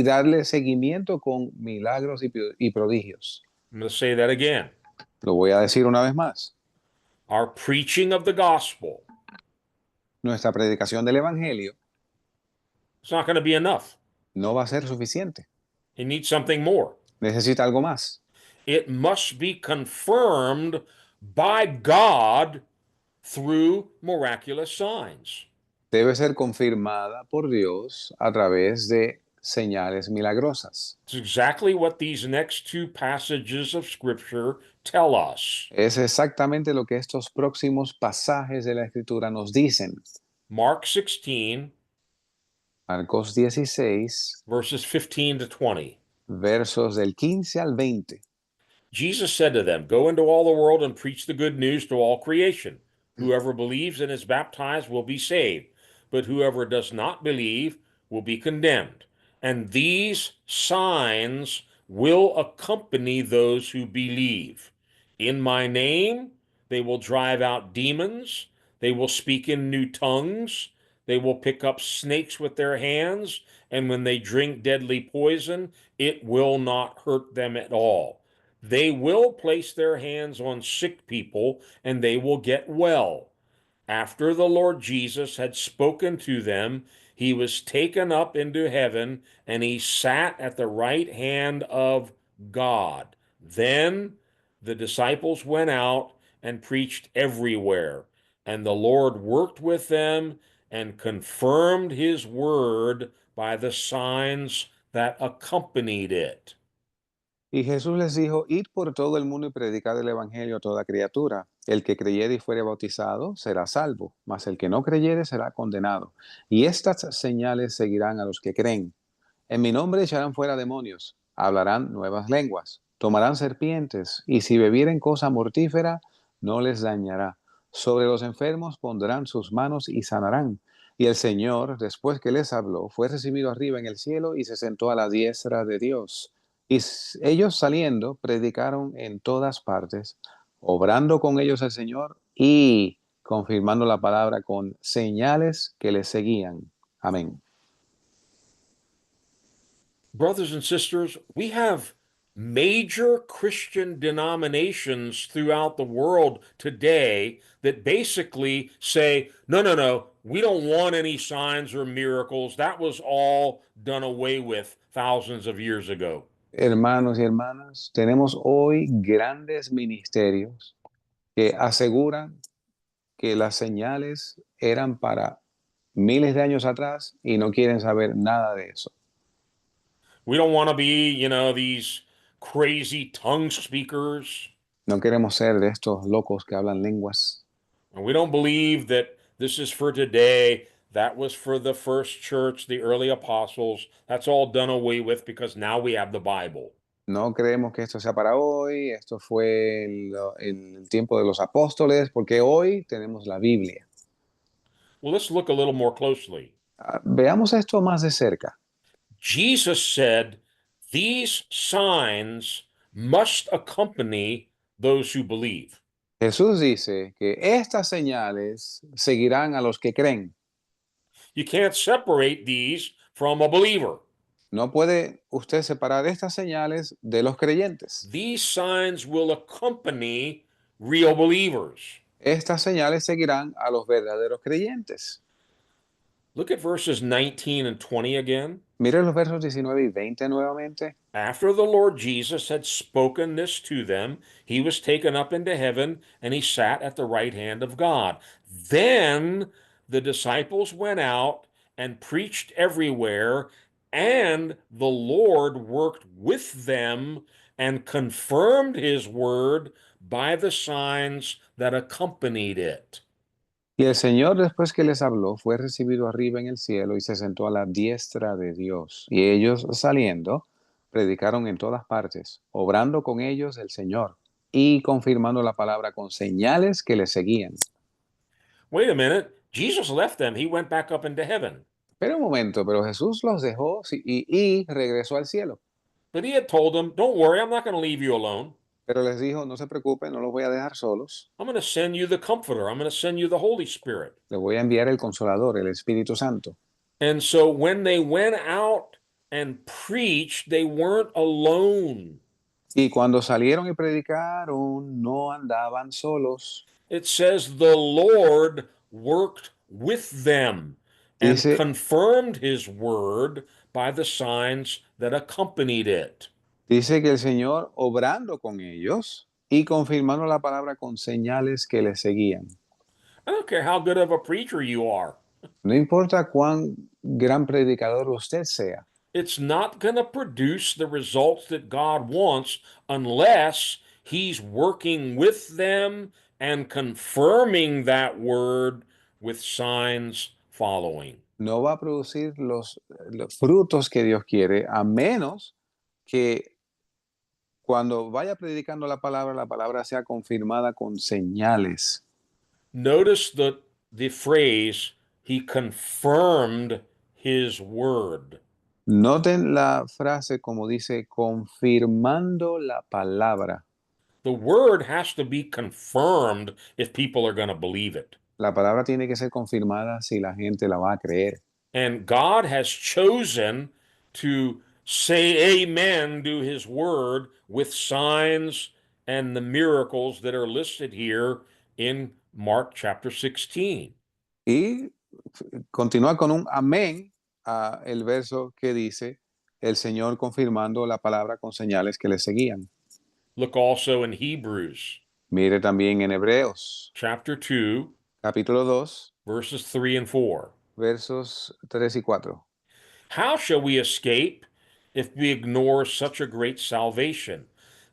darle seguimiento con milagros y prodigios. I'm going to say that again. Lo voy a decir una vez más. Our preaching of the gospel Nuestra predicación del Evangelio is not going to be enough. no va a ser suficiente. It needs something more. Necesita algo más. It must be confirmed by God through miraculous signs. Debe ser confirmada por Dios a través de señales milagrosas. It's exactly what these next two passages of Scripture tell us. Es exactamente lo que estos próximos pasajes de la Escritura nos dicen. Mark 16, Marcos 16, verses 15 to 20. versos del 15 al 20. Jesus said to them, "Go into all the world and preach the good news to all creation. Whoever believes and is baptized will be saved, but whoever does not believe will be condemned. And these signs will accompany those who believe. In my name, they will drive out demons. They will speak in new tongues. They will pick up snakes with their hands. And when they drink deadly poison, it will not hurt them at all. They will place their hands on sick people and they will get well. After the Lord Jesus had spoken to them, he was taken up into heaven and he sat at the right hand of God. Then the disciples went out and preached everywhere, and the Lord worked with them and confirmed his word by the signs that accompanied it. Y Jesús les dijo, id por todo el mundo y predicad el evangelio a toda criatura. El que creyere y fuere bautizado será salvo, mas el que no creyere será condenado. Y estas señales seguirán a los que creen. En mi nombre echarán fuera demonios, hablarán nuevas lenguas, tomarán serpientes, y si bebieren cosa mortífera, no les dañará. Sobre los enfermos pondrán sus manos y sanarán. Y el Señor, después que les habló, fue recibido arriba en el cielo y se sentó a la diestra de Dios. Y ellos saliendo, predicaron en todas partes, obrando con ellos el Señor y confirmando la palabra con señales que les seguían. Amén. Brothers and sisters, we have major Christian denominations throughout the world today that basically say, no, no, no, we don't want any signs or miracles. That was all done away with thousands of years ago. Hermanos y hermanas, tenemos hoy grandes ministerios que aseguran que las señales eran para miles de años atrás y no quieren saber nada de eso. We don't want to be, these crazy tongue speakers. No queremos ser de estos locos que hablan lenguas. And we don't believe that this is for today. That was for the first church, the early apostles. That's all done away with because now we have the Bible. No creemos que esto sea para hoy, esto fue el tiempo de los apóstoles, porque hoy tenemos la Biblia. Well, let's look a little more closely. Veamos esto más de cerca. Jesus said, these signs must accompany those who believe. Jesús dice que estas señales seguirán a los que creen. You can't separate these from a believer. No puede usted separar estas señales de los creyentes. These signs will accompany real believers. Estas señales seguirán a los verdaderos creyentes. Look at verses 19 and 20 again. Mire los versos 19 y 20 nuevamente. After the Lord Jesus had spoken this to them, he was taken up into heaven and he sat at the right hand of God. Then the disciples went out and preached everywhere, and the Lord worked with them and confirmed his word by the signs that accompanied it. Y el Señor, después que les habló, fue recibido arriba en el cielo y se sentó a la diestra de Dios. Y ellos, saliendo, predicaron en todas partes, obrando con ellos el Señor y confirmando la palabra con señales que les seguían. Wait a minute. Jesus left them. He went back up into heaven. Pero un momento, pero Jesús los dejó y regresó al cielo. But he had told them, don't worry, I'm not going to leave you alone. Pero les dijo, no se preocupen, no los voy a dejar solos. I'm going to send you the Comforter. I'm going to send you the Holy Spirit. Les voy a enviar el Consolador, el Espíritu Santo. And so when they went out and preached, they weren't alone. Y cuando salieron y predicaron, no andaban solos. It says the Lord worked with them and Dice- confirmed his word by the signs that accompanied it. Dice que el Señor obrando con ellos y confirmando la palabra con señales que les seguían. I don't care how good of a preacher you are. No importa cuán gran predicador usted sea, It's not going to produce the results that God wants unless he's working with them and confirming that word with signs following. no va a producir los frutos que Dios quiere, a menos que cuando vaya predicando la palabra sea confirmada con señales. Notice the phrase, he confirmed his word. Noten la frase como dice, confirmando la palabra. The word has to be confirmed if people are going to believe it. La palabra tiene que ser confirmada si la gente la va a creer. And God has chosen to say amen to his word with signs and the miracles that are listed here in Mark chapter 16. Y continúa con un amén a el verso que dice el Señor confirmando la palabra con señales que le seguían. Look also in Hebrews Mire también en Hebreos, chapter 2, capítulo 2, verses 3 and 4. versos 3 y 4. How shall we escape if we ignore such a great salvation?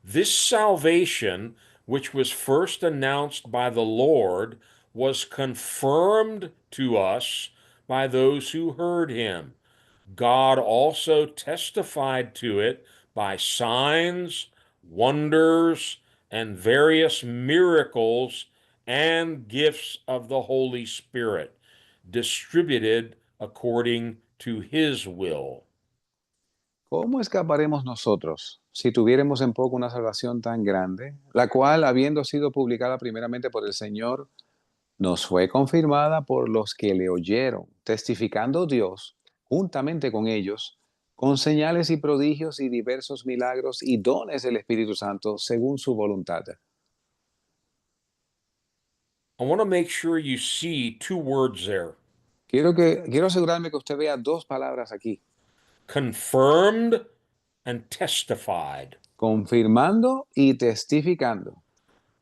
This salvation, which was first announced by the Lord, was confirmed to us by those who heard him. God also testified to it by signs, wonders, and various miracles and gifts of the Holy Spirit, distributed according to his will. ¿Cómo escaparemos nosotros si tuviéramos en poco una salvación tan grande, la cual, habiendo sido publicada primeramente por el Señor, nos fue confirmada por los que le oyeron, testificando Dios juntamente con ellos, con señales y prodigios y diversos milagros y dones del Espíritu Santo según su voluntad? I want to make sure you see two words there: Quiero asegurarme que usted vea dos palabras aquí, confirmed and testified. confirmando y testificando.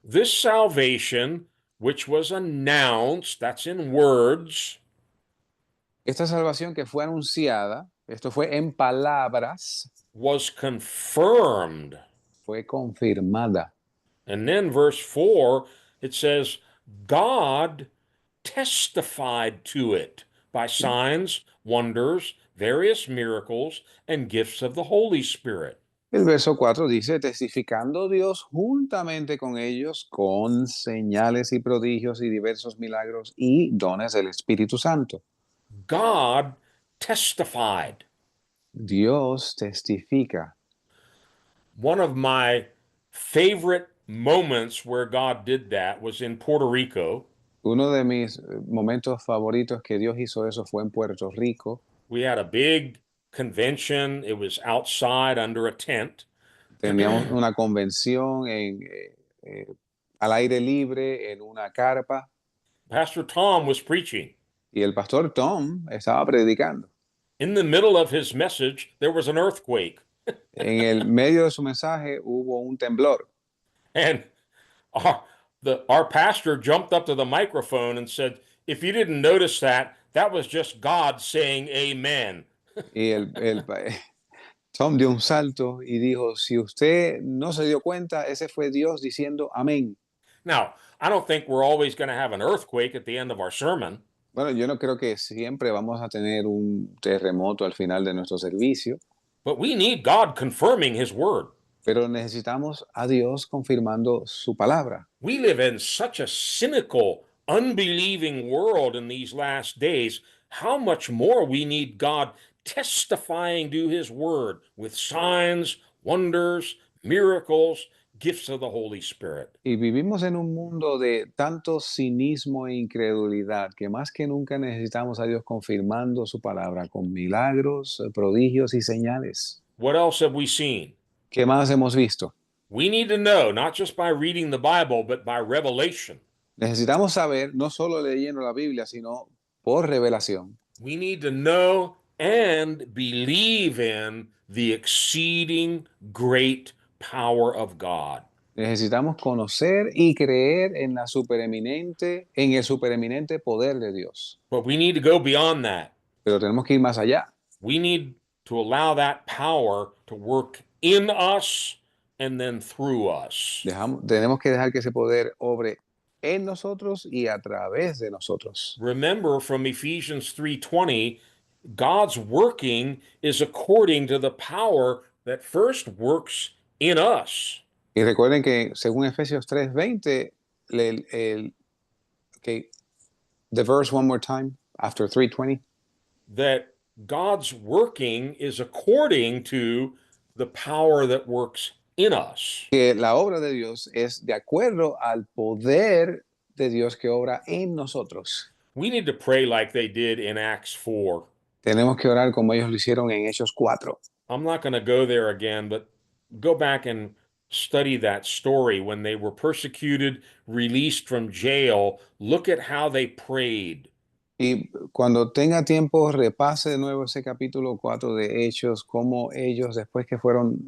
This salvation, which was announced, that's in words, Esta salvación que fue anunciada, esto fue en palabras, was confirmed. fue confirmada. And then verse 4, it says, God testified to it by signs, wonders, various miracles, and gifts of the Holy Spirit. El verso 4 dice, testificando Dios juntamente con ellos con señales y prodigios y diversos milagros y dones del Espíritu Santo. God testified. Dios testifica. One of my favorite moments where God did that was in Puerto Rico. Uno de mis momentos favoritos que Dios hizo eso fue en Puerto Rico. We had a big convention. It was outside under a tent. Teníamos una convención al aire libre en una carpa Pastor Tom was preaching. y el pastor Tom estaba predicando. In the middle of his message, there was an earthquake. En el medio de su mensaje hubo un temblor. And our pastor jumped up to the microphone and said, if you didn't notice that, that was just God saying amen. Y Tom dio un salto y dijo, si usted no se dio cuenta, ese fue Dios diciendo amén. Now, I don't think we're always going to have an earthquake at the end of our sermon. Bueno, yo no creo que siempre vamos a tener un terremoto al final de nuestro servicio, But we need God confirming his word. pero necesitamos a Dios confirmando su palabra. We live in such a cynical, unbelieving world in these last days. How much more we need God testifying to his word with signs, wonders, miracles, gifts of the Holy Spirit. Y vivimos en un mundo de tanto cinismo e incredulidad que más que nunca necesitamos a Dios confirmando su palabra con milagros, prodigios y señales. What else have we seen? ¿Qué más hemos visto? We need to know, not just by reading the Bible, but by revelation. Necesitamos saber, no solo leyendo la Biblia, sino por revelación. We need to know and believe in the exceeding great power of God. Necesitamos conocer y creer en en el supereminente poder de Dios. But we need to go beyond that. Pero tenemos que ir más allá. We need to allow that power to work in us and then through us. Tenemos que dejar que ese poder obre en nosotros y a través de nosotros. Remember from Ephesians 3:20, God's working is according to the power that first works in us. Y recuerden que según Efesios 3:20, the verse one more time after 3:20. That God's working is according to the power that works in us. Que la obra de Dios es de acuerdo al poder de Dios que obra en nosotros. We need to pray like they did in Acts 4. Tenemos que orar como ellos lo hicieron en Hechos 4. I'm not going to go there again, but go back and study that story when they were persecuted, released from jail. Look at how they prayed. Y cuando tenga tiempo, repase de nuevo ese capítulo 4 de Hechos, cómo ellos, después que fueron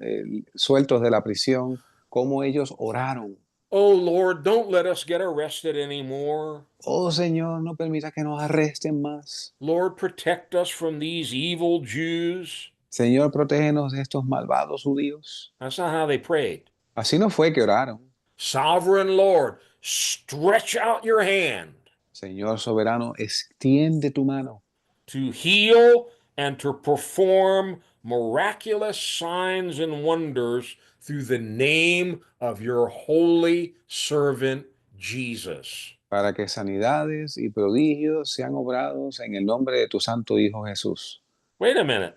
sueltos de la prisión, cómo ellos oraron. Oh Lord, don't let us get arrested anymore. Oh Señor, no permita que nos arresten más. Lord, protect us from these evil Jews. Señor, protégenos de estos malvados judíos. That's not how they prayed. Así no fue que oraron. Sovereign Lord, stretch out your hand Señor soberano, extiende tu mano to heal and to perform miraculous signs and wonders through the name of your holy servant Jesus. para que sanidades y prodigios sean obrados en el nombre de tu santo Hijo Jesús. Wait a minute.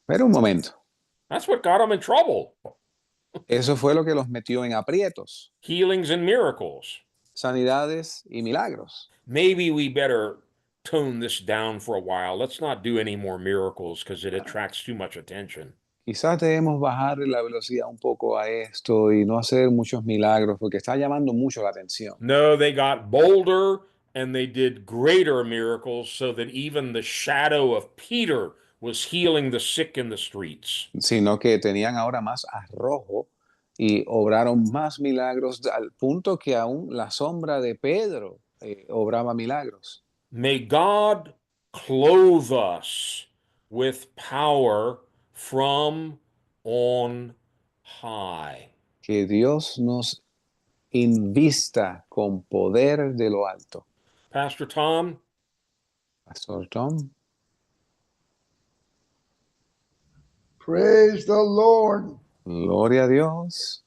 Pero un momento, That's what got them in trouble. eso fue lo que los metió en aprietos, Healings and miracles. sanidades y milagros. Maybe we better tone this down for a while. Let's not do any more miracles because it attracts too much attention. Quizás debemos bajarle la velocidad un poco a esto y no hacer muchos milagros porque está llamando mucho la atención. No, they got bolder and they did greater miracles so that even the shadow of Peter was healing the sick in the streets. Sino que tenían ahora más arrojo y obraron más milagros al punto que aún la sombra de Pedro obraba milagros. May God clothe us with power from on high. Que Dios nos invista con poder de lo alto. Pastor Tom, Pastor Tom. Praise the Lord. Gloria a Dios.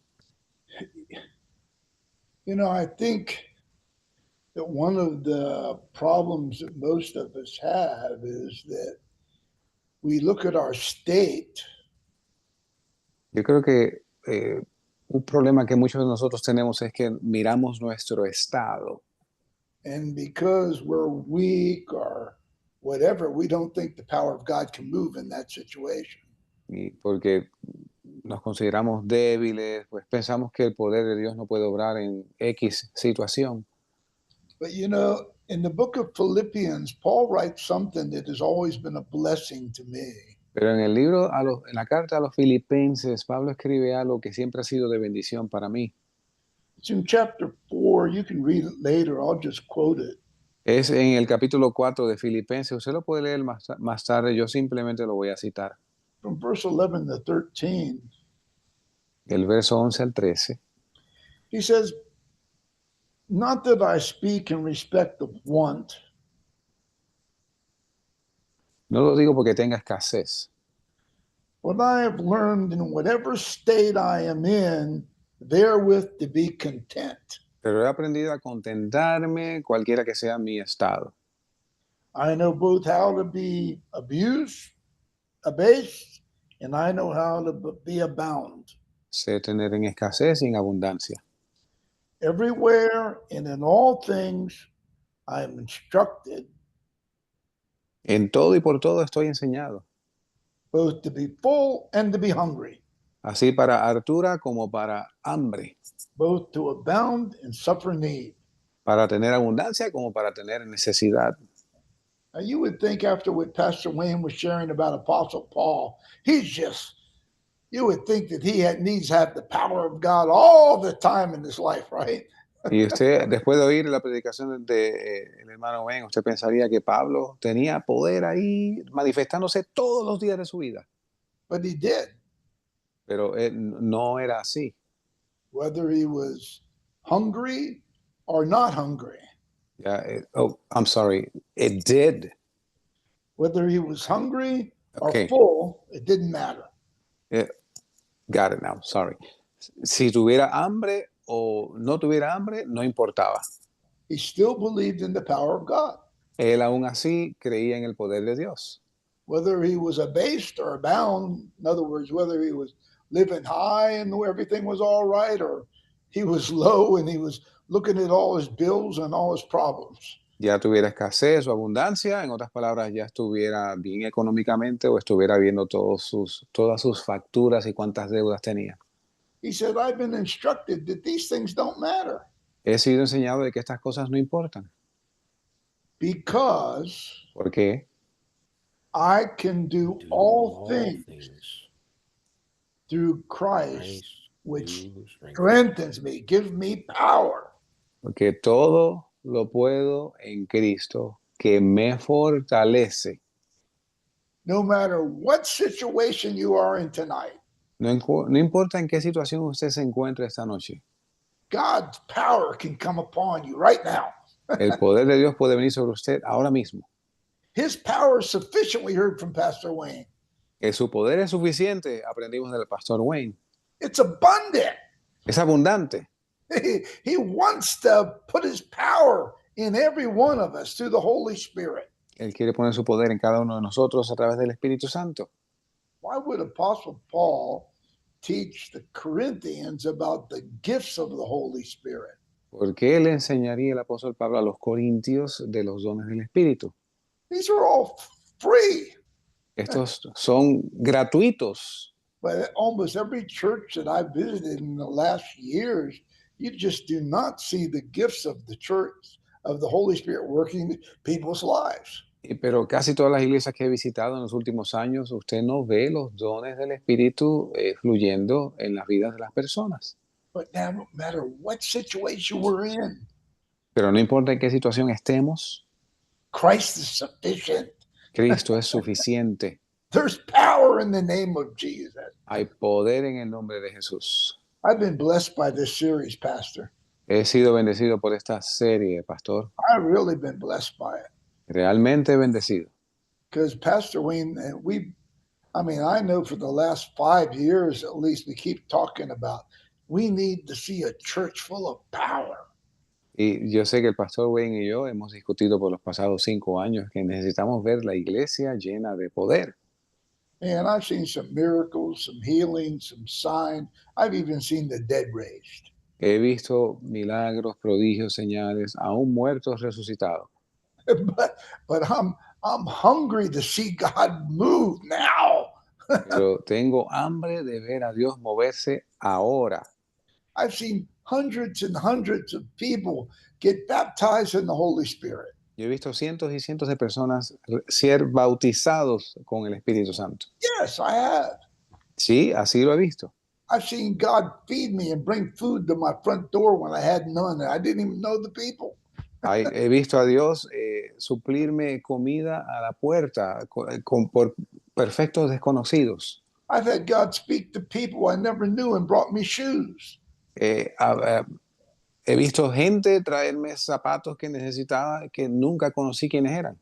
You know, I think that one of the problems that most of us have is that we look at our state Yo creo que un problema que muchos de nosotros tenemos es que miramos nuestro estado and because we're weak or whatever, we don't think the power of God can move in that situation. y porque nos consideramos débiles, pues pensamos que el poder de Dios no puede obrar en X situación. But you know, in the book of Philippians, Paul writes something that has always been a blessing to me. Pero en el libro, en la carta a los Filipenses, Pablo escribe algo que siempre ha sido de bendición para mí. It's in chapter 4. You can read it later. I'll just quote it. Es en el capítulo 4 de Filipenses. Usted lo puede leer más tarde, yo simplemente lo voy a citar. From verse 11 to 13, El verso 11 al 13. he says, "Not that I speak in respect of want, No lo digo porque tenga escasez, but I have learned in whatever state I am in, therewith to be content. pero he aprendido a contentarme cualquiera que sea mi estado. I know both how to be abused, abased, and I know how to be abound. Sé tener en escasez y en abundancia. Everywhere and in all things, I am instructed En todo y por todo estoy enseñado, both to be full and to be hungry, así para hartura como para hambre, both to abound and suffer need." para tener abundancia como para tener necesidad. Now, you would think after what Pastor Wayne was sharing about Apostle Paul, you would think that needs to have the power of God all the time in his life, right? Y usted, después de oír la predicación de el hermano Ben, usted pensaría que Pablo tenía poder ahí manifestándose todos los días de su vida. But he did, Pero no era así. whether he was hungry or not hungry, I'm sorry. It did. whether he was hungry or Okay. full, it didn't matter. Got it now. Sorry. Si tuviera hambre o no tuviera hambre, no importaba. He still believed in the power of God. Él aún así creía en el poder de Dios. Whether he was abased or abound, in other words, whether he was living high and everything was all right, or he was low and he was looking at all his bills and all his problems. ya tuviera escasez o abundancia, en otras palabras, ya estuviera bien económicamente o estuviera viendo todas sus facturas y cuántas deudas tenía. He said, I've been instructed that these things don't matter He sido enseñado de que estas cosas no importan. because ¿Por qué? I can do Do all things through Christ, Christ which who strengthens strengthens me, gives me power. Porque todo lo puedo en Cristo, que me fortalece. No matter what situation you are in tonight, No importa en qué situación usted se encuentre esta noche, God's power can come upon you right now. el poder de Dios puede venir sobre usted ahora mismo. His power is sufficient, we heard from Pastor Wayne. Que su poder es suficiente, aprendimos del pastor Wayne. It's abundant. Es abundante. He wants to put his power in every one of us through the Holy Spirit. Él quiere poner su poder en cada uno de nosotros a través del Espíritu Santo. Why would Apostle Paul teach the Corinthians about the gifts of the Holy Spirit? ¿Por qué le enseñaría el apóstol Pablo a los corintios de los dones del Espíritu? These are all free. Estos son gratuitos. But almost every church that I've visited in the last years, you just do not see the gifts of the church, of the Holy Spirit working in people's lives. Pero casi todas las iglesias que he visitado en los últimos años, usted no ve los dones del Espíritu fluyendo en las vidas de las personas. But now, no matter what situation we're in, Pero no importa en qué situación estemos, Christ is sufficient. Cristo es suficiente. There's power in the name of Jesus. Hay poder en el nombre de Jesús. I've been blessed by this series, Pastor. He sido bendecido por esta serie, pastor. I've really been blessed by it. Realmente bendecido. Because Pastor Wayne, I know for the last 5 years at least, we keep talking about we need to see a church full of power. Y yo sé que el pastor Wayne y yo hemos discutido por los pasados 5 años que necesitamos ver la iglesia llena de poder. And I've seen some miracles, some healings, some signs. I've even seen the dead raised. He visto milagros, prodigios, señales, aún muertos resucitados. but I'm hungry to see God move now. Pero tengo hambre de ver a Dios moverse ahora. I've seen hundreds and hundreds of people get baptized in the Holy Spirit. Yo he visto cientos y cientos de personas ser bautizados con el Espíritu Santo. Yes, I have. Sí, así lo he visto. I've seen God feed me and bring food to my front door when I had none. I didn't even know the people. He visto a Dios suplirme comida a la puerta por perfectos desconocidos. I've had God speak to people I never knew and brought me shoes. He visto gente traerme zapatos que necesitaba, que nunca conocí quiénes eran.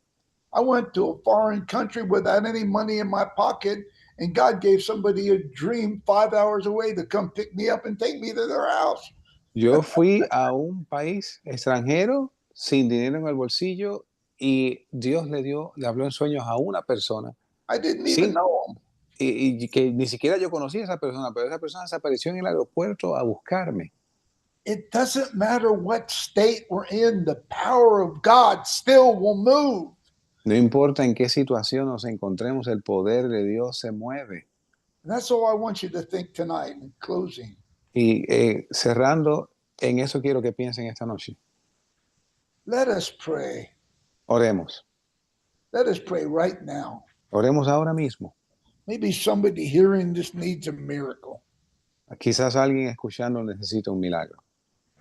I went to a foreign country without any money in my pocket, and God gave somebody a dream 5 hours away to come pick me up and take me to their house. Yo fui a un país extranjero sin dinero en el bolsillo y Dios le habló en sueños a una persona. I didn't even know him. Y que ni siquiera yo conocía a esa persona, pero esa persona se apareció en el aeropuerto a buscarme. It doesn't matter what state we're in, the power of God still will move. No importa en qué situación nos encontremos, el poder de Dios se mueve. And that's all I want you to think tonight in closing. Y cerrando, en eso quiero que piensen esta noche. Let us pray. Oremos. Let us pray right now. Oremos ahora mismo. Maybe somebody hearing this needs a miracle. Quizás alguien escuchando necesita un milagro.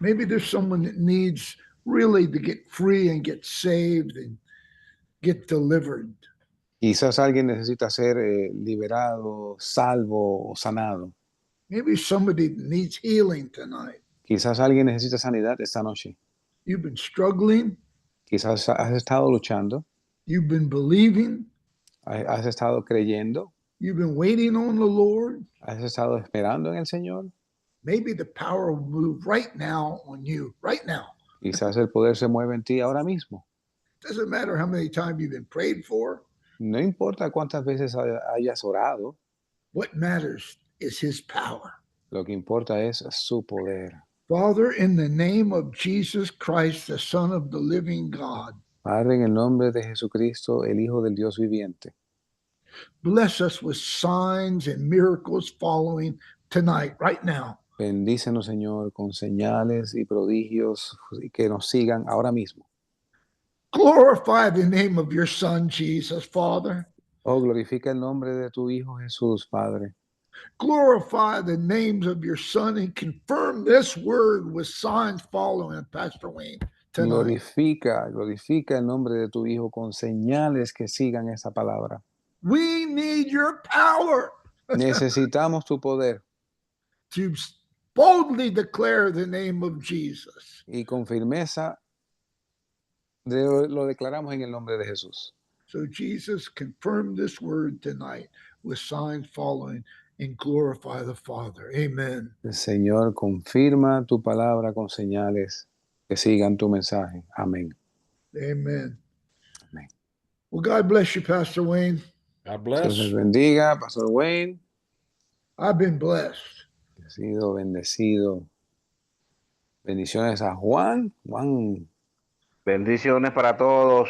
Maybe there's someone that needs really to get free and get saved and get delivered. Quizás alguien necesita ser liberado, salvo o sanado. Maybe somebody needs healing tonight. Quizás alguien necesita sanidad esta noche. You've been struggling. Quizás has estado luchando. You've been believing. Has estado creyendo. You've been waiting on the Lord. Has estado esperando en el Señor. Maybe the power will move right now on you, right now. Quizás el poder se mueve en ti ahora mismo. Doesn't matter how many times you've been prayed for. No importa cuántas veces hayas orado. What matters is his power. Lo que importa es su poder. Father, in the name of Jesus Christ, the Son of the living God, Padre, en el nombre de Jesucristo, el Hijo del Dios viviente, Bless us with signs and miracles following tonight, right now. bendícenos, Señor, con señales y prodigios que nos sigan ahora mismo. Glorify the name of your Son, Jesus, Father. Oh, glorifica el nombre de tu Hijo Jesús, Padre. Glorify the names of your Son and confirm this word with signs following Pastor Wayne tonight. Glorifica el nombre de tu Hijo con señales que sigan esa palabra. We need your power Necesitamos tu poder to boldly declare the name of Jesus. y con firmeza lo declaramos en el nombre de Jesús. So, Jesus, confirm this word tonight with signs following and glorify the Father. Amen. El Señor, confirma tu palabra con señales que sigan tu mensaje. Amén. Amen. Amén. Well, God bless you, Pastor Wayne. God Dios bless. les bendiga, Pastor Wayne. I've been blessed. He sido bendecido. Bendiciones a Juan. Juan, Bendiciones para todos.